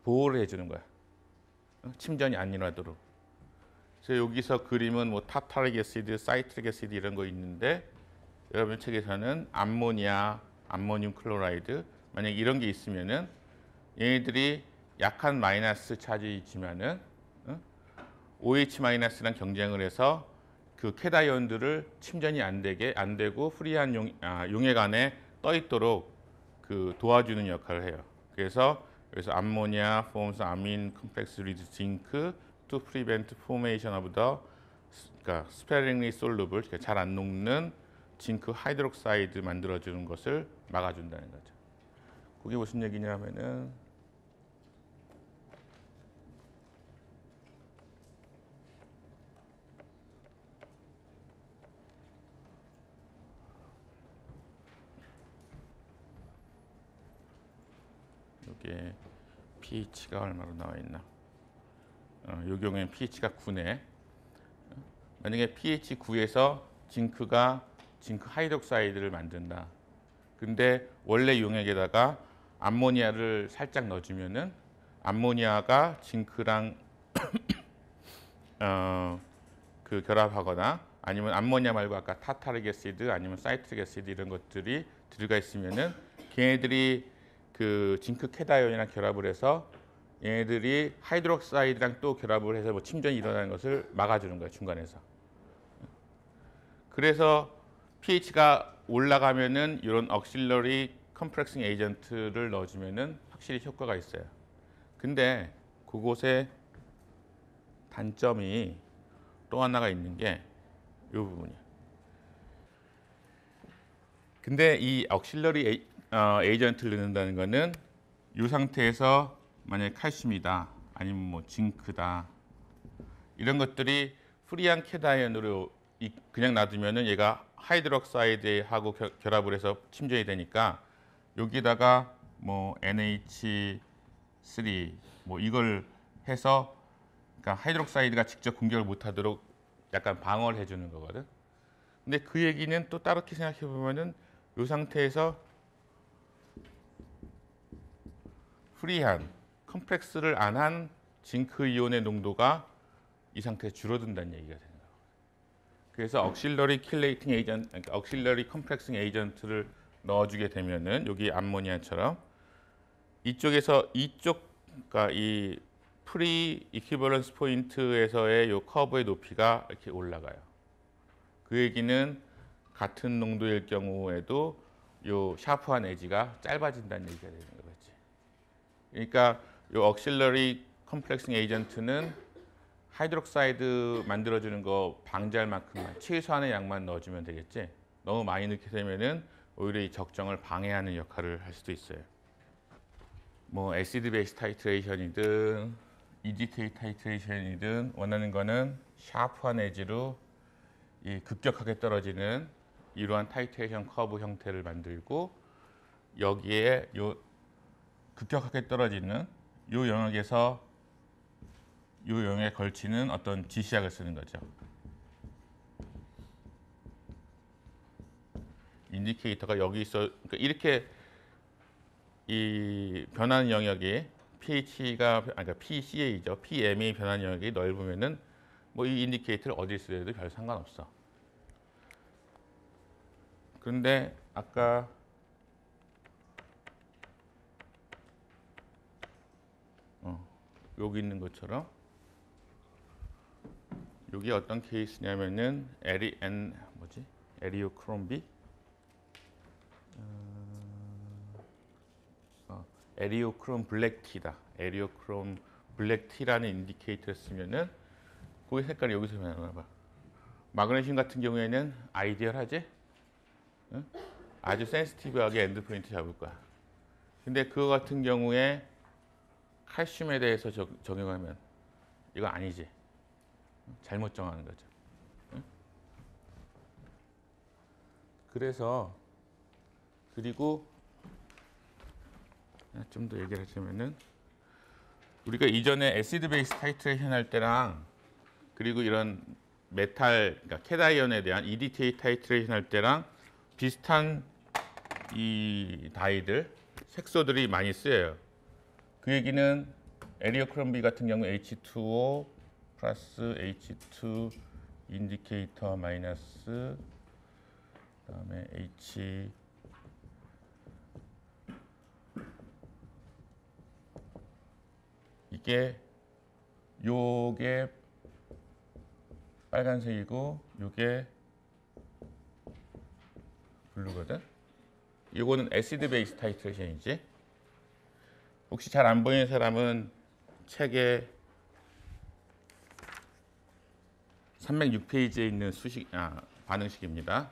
보호를 해주는 거야. 침전이 안 일어나도록. 그래서 여기서 그림은 뭐 타타릭 애시드, 사이트릭 애시드 이런 거 있는데 여러분 책에서는 암모니아, 암모늄 클로라이드 만약 이런 게 있으면은 얘네들이 약한 마이너스 차지 있지만은 OH-랑 경쟁을 해서 그 캐다이온들을 침전이 안 되고 프리한 용액 안에 떠 있도록 그 도와주는 역할을 해요. 그래서 암모니아 forms amine complex with zinc to prevent formation of the 그러니까 sparingly soluble 잘 안 녹는 징크 하이드록사이드 만들어주는 것을 막아준다는 거죠. 그게 무슨 얘기냐면은 이게 pH가 얼마로 나와 있나? 이 경우에는 pH가 9네. 만약에 pH 9에서 징크 하이드록사이드를 만든다. 근데 원래 용액에다가 암모니아를 살짝 넣어주면은 암모니아가 징크랑 그 결합하거나 아니면 암모니아 말고 아까 타타릭 애시드 아니면 사이트릭 애시드 이런 것들이 들어가 있으면은 걔네들이 그 징크 캐다이온이랑 결합을 해서 얘네들이 하이드록사이드랑 또 결합을 해서 뭐 침전이 일어나는 것을 막아주는 거예요, 중간에서. 그래서 pH가 올라가면은 이런 억실러리 컴프렉싱 에이전트를 넣어주면은 확실히 효과가 있어요. 근데 그곳에 단점이 또 하나가 있는 게 이 부분이에요. 근데 이 억실러리 에이전트를 넣는다는 거는 이 상태에서 만약에 칼슘이다 아니면 뭐 징크다 이런 것들이 프리한 캐다이온으로 그냥 놔두면은 얘가 하이드록사이드하고 결합을 해서 침전이 되니까 여기다가 뭐 NH3 뭐 이걸 해서 그러니까 하이드록사이드가 직접 공격을 못하도록 약간 방어를 해주는 거거든. 근데 그 얘기는 또 따로 생각해 보면은 이 상태에서 프리한 컴플렉스를 안 한 징크 이온의 농도가 이 상태에 줄어든다는 얘기가 되는 거예요. 그래서 억실러리 킬레이팅 에이전트, 그러니까 억실러리 컴플렉싱 에이전트를 넣어주게 되면은 여기 암모니아처럼 이쪽에서 그러니까 이 프리 이퀴벌런스 포인트에서의 이 커브의 높이가 이렇게 올라가요. 그 얘기는 같은 농도일 경우에도 이 샤프한 에지가 짧아진다는 얘기가 되는 거겠지. 그러니까 이 억실러리 컴플렉싱 에이전트는 하이드록사이드 만들어주는 거 방지할 만큼만 최소한의 양만 넣어주면 되겠지. 너무 많이 넣게 되면은 오히려 이 적정을 방해하는 역할을 할 수도 있어요. 뭐 애시드 베이스 타이트레이션이든 EDTA 타이트레이션이든 원하는 거는 샤프한 에지로 이 급격하게 떨어지는 이러한 타이트레이션 커브 형태를 만들고 여기에 요 급격하게 떨어지는 요 영역에서 요 영역에 걸치는 어떤 지시약을 쓰는 거죠. 인디케이터가 여기 있어. 그러니까 이렇게 이 변하는 영역이 pH가 그러니까 pCA죠. PMA 변하는 영역이 넓으면은 뭐 이 인디케이터를 어디 쓰려도 별 상관없어. 그런데 아까 여기 있는 것처럼 여기 어떤 케이스냐면은 에리오크롬 B 에리오크롬 블랙티다. 에리오크롬 블랙티라는 인디케이터를 쓰면은 그 색깔이 여기서 변하나 봐. 마그네슘 같은 경우에는 아이디얼하지? 응? 아주 센시티브하게 엔드포인트 잡을 거야. 근데 그거 같은 경우에 칼슘에 대해서 적용하면 이거 아니지. 잘못 정하는 거죠. 응? 그래서 그리고 좀 더 얘기를 하자면은 우리가 이전에 애시드 베이스 타이트레이션 할 때랑 그리고 이런 메탈 그러니까 캐다이온에 대한 EDTA 타이트레이션 할 때랑 비슷한 이 다이들 색소들이 많이 쓰여요. 그 얘기는 에리오크롬 B 같은 경우 H2O 플러스 H2 인디케이터 마이너스 그다음에 H 요게 빨간색이고 요게 블루거든. 이거는 애시드 베이스 타이트레이션이지. 혹시 잘 안 보이는 사람은 책에 306페이지에 있는 반응식입니다.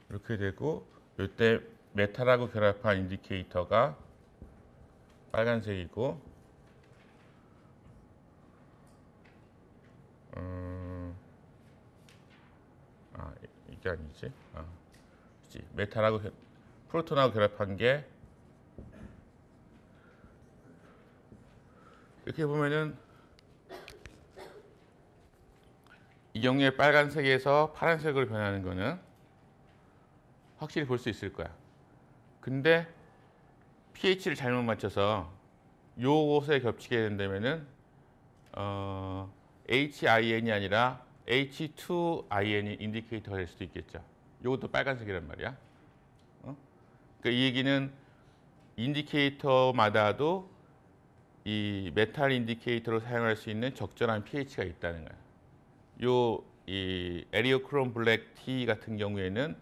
이렇게 되고 이때 메탈하고 결합한 인디케이터가 빨간색이고 이게 아니지. 그치. 메탈하고 프로톤하고 결합한 게 이렇게 보면은 이 경우에 빨간색에서 파란색으로 변하는 거는 확실히 볼 수 있을 거야. 근데 pH를 잘못 맞춰서 요것에 겹치게 된다면은 HIN이 아니라 H2IN이 인디케이터가 될 수도 있겠죠. 이것도 빨간색이란 말이야. 그러니까 이 얘기는 인디케이터마다도 이 메탈 인디케이터로 사용할 수 있는 적절한 pH가 있다는 거야. 이 에리오크롬 블랙 T 같은 경우에는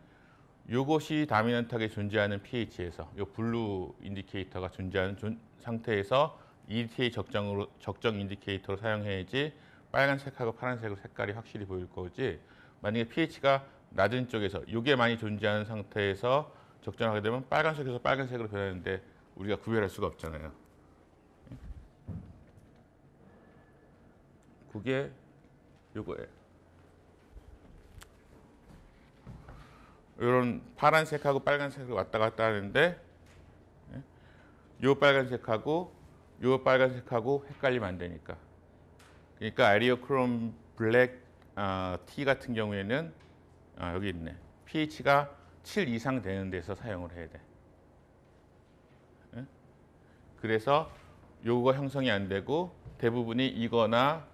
이것이 다미넌트하게 존재하는 pH에서 이 블루 인디케이터가 존재하는 상태에서 EDTA 적정 인디케이터로 사용해야지 빨간색하고 파란색으로 색깔이 확실히 보일 거지. 만약에 pH가 낮은 쪽에서 이게 많이 존재하는 상태에서 적정하게 되면 빨간색에서 빨간색으로 변하는데 우리가 구별할 수가 없잖아요. 그게 요거예요. 이런 파란색하고 빨간색을 왔다 갔다 하는데 요 빨간색하고 요 빨간색하고 헷갈리면 안 되니까. 그러니까 에리오크롬 블랙 T 같은 경우에는 여기 있네. pH가 7 이상 되는 데서 사용을 해야 돼. 그래서 요거 형성이 안 되고 대부분이 이거나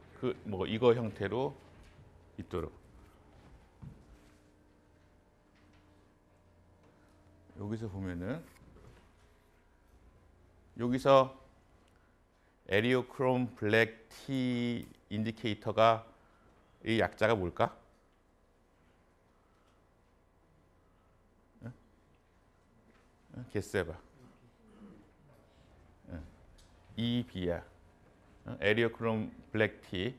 이거 형태로 있도록. 여기서 보면은 여기서 에리오크롬 블랙 T 인디케이터가 이 약자가 뭘까? 개쎄봐. EB야. 에리오크롬 블랙 T.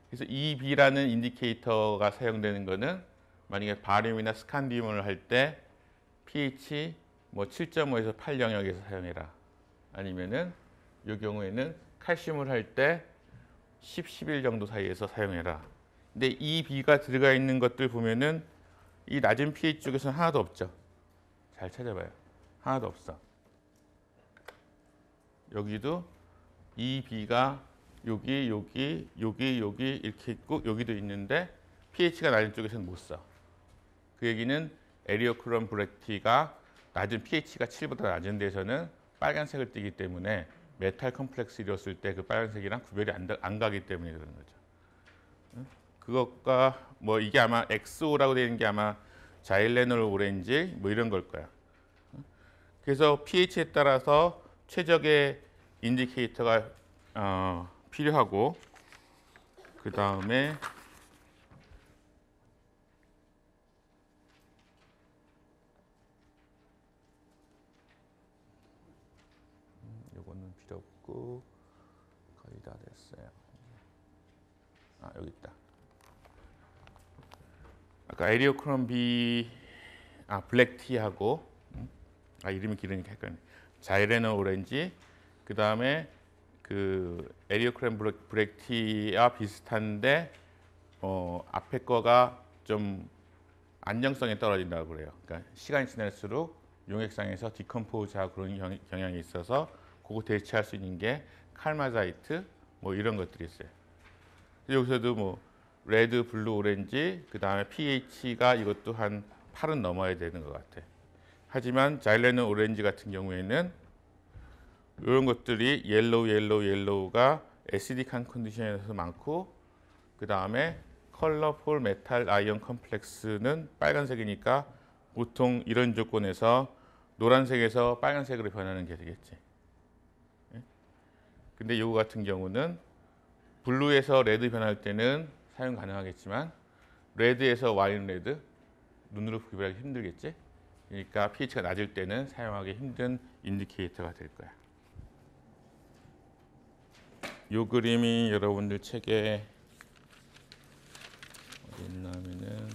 그래서 EB라는 인디케이터가 사용되는 거는 만약에 바륨이나 스칸디움을 할 때 pH 7.5에서 8 영역에서 사용해라. 아니면은 이 경우에는 칼슘을 할 때 10, 11 정도 사이에서 사용해라. 근데 EB가 들어가 있는 것들 보면은 이 낮은 pH 쪽에서는 하나도 없죠. 잘 찾아봐요. 하나도 없어. 여기도 EB가 여기 이렇게 있고 여기도 있는데 pH가 낮은 쪽에서는 못 써. 그 얘기는 에리오크롬 블랙 T가 낮은 pH가 7보다 낮은 데서는 빨간색을 띠기 때문에 메탈 컴플렉스 이뤘을 때 그 빨간색이랑 구별이 안 가기 때문에 그런 거죠. 그것과 이게 아마 XO라고 되는 게 아마 자일레놀 오렌지 이런 걸 거야. 그래서 pH에 따라서 최적의 인디케이터가 필요하고 그 다음에 요거는 필요 없고 거의 다 됐어요. 여기 있다. 아까 에리오크롬 블랙 T하고 이름이 길으니까 헷갈리네. 자이레놀 오렌지 그 다음에 그 에리오크롬 블랙 T와 비슷한데 앞에 거가 좀 안정성이 떨어진다고 그래요. 그러니까 시간이 지날수록 용액상에서 디컴포즈하고 그런 경향이 있어서 그거 대체할 수 있는 게 칼마자이트 이런 것들이 있어요. 여기서도 레드, 블루, 오렌지 그 다음에 pH가 이것도 한 8은 넘어야 되는 것 같아. 하지만 자일레놀 오렌지 같은 경우에는 이런 것들이 옐로우가 애시딕한 컨디션에서 많고 그 다음에 컬러풀 메탈 아이온 컴플렉스는 빨간색이니까 보통 이런 조건에서 노란색에서 빨간색으로 변하는 게 되겠지. 근데 이거 같은 경우는 블루에서 레드 변할 때는 사용 가능하겠지만 레드에서 와인 레드 눈으로 구별하기 힘들겠지. 그러니까 pH가 낮을 때는 사용하기 힘든 인디케이터가 될 거야. 이 그림이 여러분들 책에 어디 있냐면은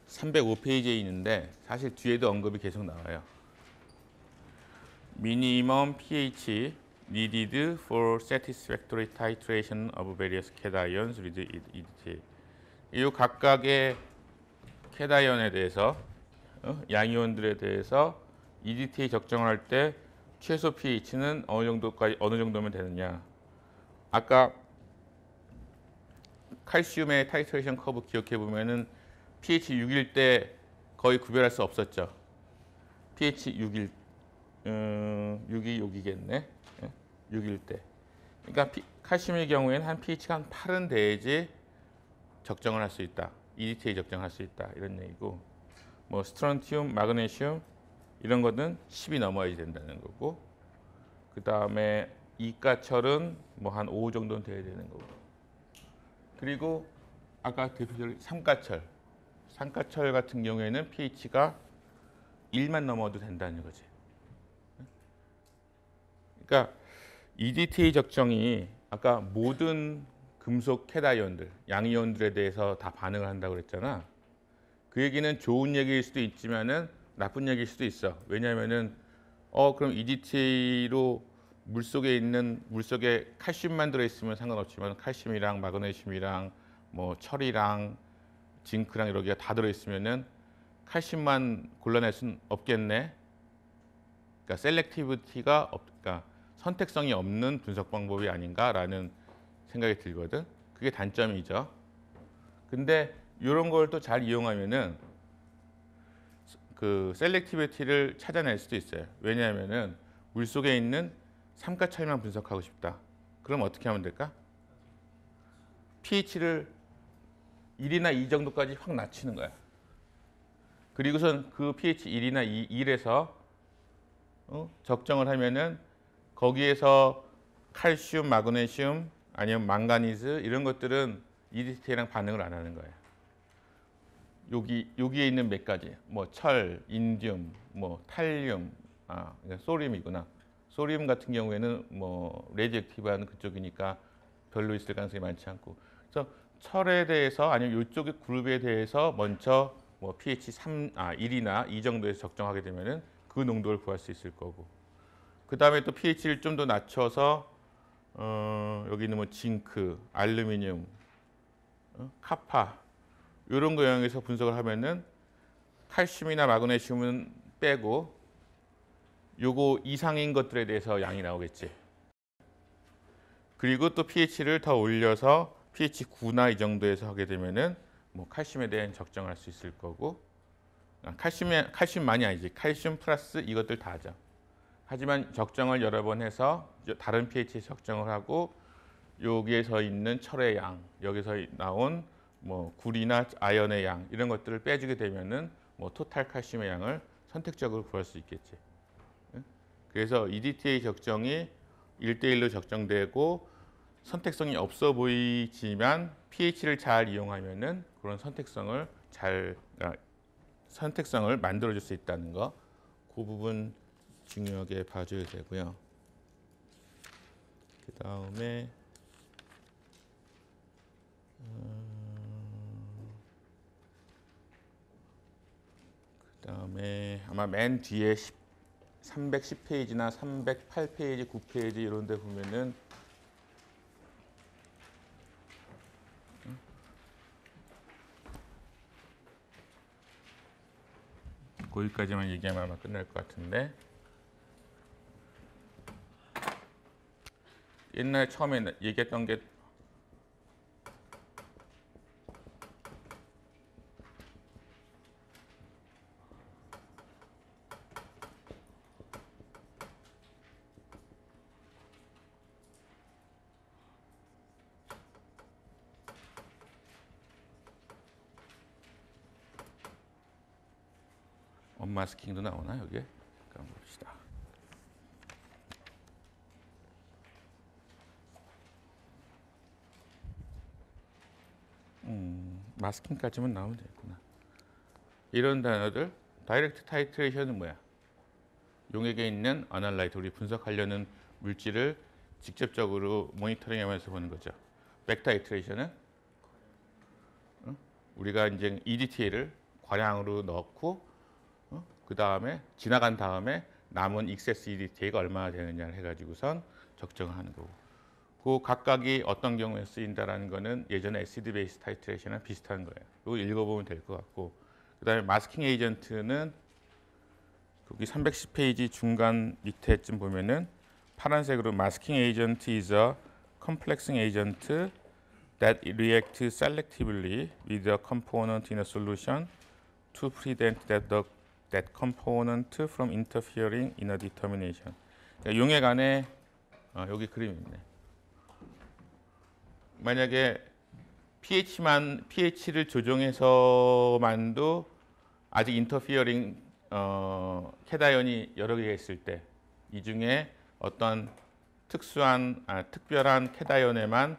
305페이지에 있는데 사실 뒤에도 언급이 계속 나와요. Minimum pH needed for satisfactory titration of various cations with EDTA. 이 각각의 캣아이언에 대해서 양이온들에 대해서 EDTA 적정을 할 때 최소 pH는 어느 정도면 되느냐. 아까 칼슘의 타이트레이션 커브 기억해 보면은 pH 6일 때 거의 구별할 수 없었죠. pH 6일 6이 여기겠네. 6일 때. 그러니까 칼슘의 경우에는 한 pH가 한 8은 돼야지 적정을 할 수 있다. EDTA 적정할 수 있다. 이런 얘기고. 뭐 스트론튬, 마그네슘 이런 거는 10이 넘어야 된다는 거고. 그다음에 이가철은 뭐 한 5 정도는 돼야 되는 거고. 그리고 아까 대표적으로 삼가철 같은 경우에는 pH가 1만 넘어도 된다는 거지. 그러니까 EDTA 적정이 아까 모든 금속 캣아이온들, 양이온들에 대해서 다 반응을 한다고 그랬잖아. 그 얘기는 좋은 얘기일 수도 있지만은 나쁜 얘기일 수도 있어. 왜냐하면은 그럼 EDTA로 물속에 칼슘만 들어있으면 상관없지만 칼슘이랑 마그네슘이랑 뭐 철이랑 징크랑 여러 개가 다 들어있으면은 칼슘만 골라낼 수는 없겠네. 그러니까 셀렉티비티가 그러니까 선택성이 없는 분석 방법이 아닌가라는 생각이 들거든. 그게 단점이죠. 근데 이런 걸 또 잘 이용하면은 그 셀렉티비티를 찾아낼 수도 있어요. 왜냐하면은 물속에 있는 삼가철만 분석하고 싶다. 그럼 어떻게 하면 될까? pH를 1이나 2 정도까지 확 낮추는 거야. 그리고선 그 pH 1이나 1에서 적정을 하면은 거기에서 칼슘, 마그네슘 아니면 망가니즈 이런 것들은 EDTA랑 반응을 안 하는 거예요. 여기에 있는 몇 가지, 뭐 철, 인듐, 뭐 탈륨, 그러니까 소듐이구나. 소듐 같은 경우에는 뭐 레디액티브한 그쪽이니까 별로 있을 가능성이 많지 않고. 그래서 철에 대해서 아니면 이쪽의 그룹에 대해서 먼저 뭐 pH 1이나 2 정도에서 적정하게 되면은 그 농도를 구할 수 있을 거고. 그 다음에 또 pH를 좀 더 낮춰서 여기 있는 뭐 징크, 알루미늄, 카파 이런 거 영역에서 분석을 하면은 칼슘이나 마그네슘은 빼고 요거 이상인 것들에 대해서 양이 나오겠지. 그리고 또 pH를 더 올려서 pH 9나 이 정도에서 하게 되면은 뭐 칼슘에 대한 적정할 수 있을 거고. 칼슘만이 아니지. 칼슘 플러스 이것들 다 하죠. 하지만 적정을 여러 번 해서 다른 pH에 적정을 하고 여기에서 있는 철의 양, 여기서 나온 뭐 구리나 아연의 양 이런 것들을 빼주게 되면은 뭐 토탈 칼슘의 양을 선택적으로 구할 수 있겠지. 그래서 EDTA 적정이 1대1로 적정되고 선택성이 없어 보이지만 pH를 잘 이용하면은 그런 선택성을 만들어줄 수 있다는 거, 그 부분 중요하게 봐줘야 되고요. 그 다음에 아마 맨 뒤에 310페이지나 308페이지, 9페이지 이런 데 보면은 거기까지만 얘기하면 아마 끝날 것 같은데, 옛날 처음에 얘기했던 게 언마스킹도 나오나 여기에? 잠깐 봅시다. 마스킹까지만 나오면 되겠구나. 이런 단어들, 다이렉트 타이트레이션은 뭐야? 용액에 있는 어널라이트, 우리 분석하려는 물질을 직접적으로 모니터링하면서 보는 거죠. 백타이트레이션은 우리가 이제 EDTA를 과량으로 넣고 그 다음에 지나간 다음에 남은 익세스 EDTA가 얼마나 되느냐를 해가지고선 적정을 하는 거고. 그 각각이 어떤 경우에 쓰인다라는 거는 예전에 애시드 베이스 타이트레이션이랑 비슷한 거예요. 이거 읽어보면 될 것 같고, 그다음에 마스킹 에이전트는 여기 310페이지 중간 밑에쯤 보면은 파란색으로 masking agent is a complexing agent that reacts selectively with a component in a solution to prevent that component from interfering in a determination. 그러니까 용액 안에 여기 그림이 있네. 만약에 pH를 조정해서만도 아직 인터피어링 캐다이온이 여러 개가 있을 때 이 중에 어떤 특별한 캐다이온에만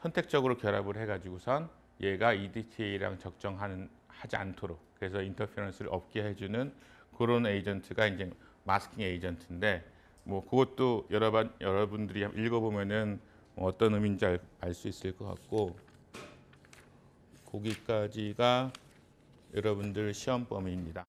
선택적으로 결합을 해가지고선 얘가 EDTA랑 적정하지 않도록 그래서 인터피어런스를 없게 해주는 그런 에이전트가 이제 마스킹 에이전트인데 뭐 그것도 여러분들이 읽어보면은 어떤 의미인지 알 수 있을 것 같고 거기까지가 여러분들 시험 범위입니다.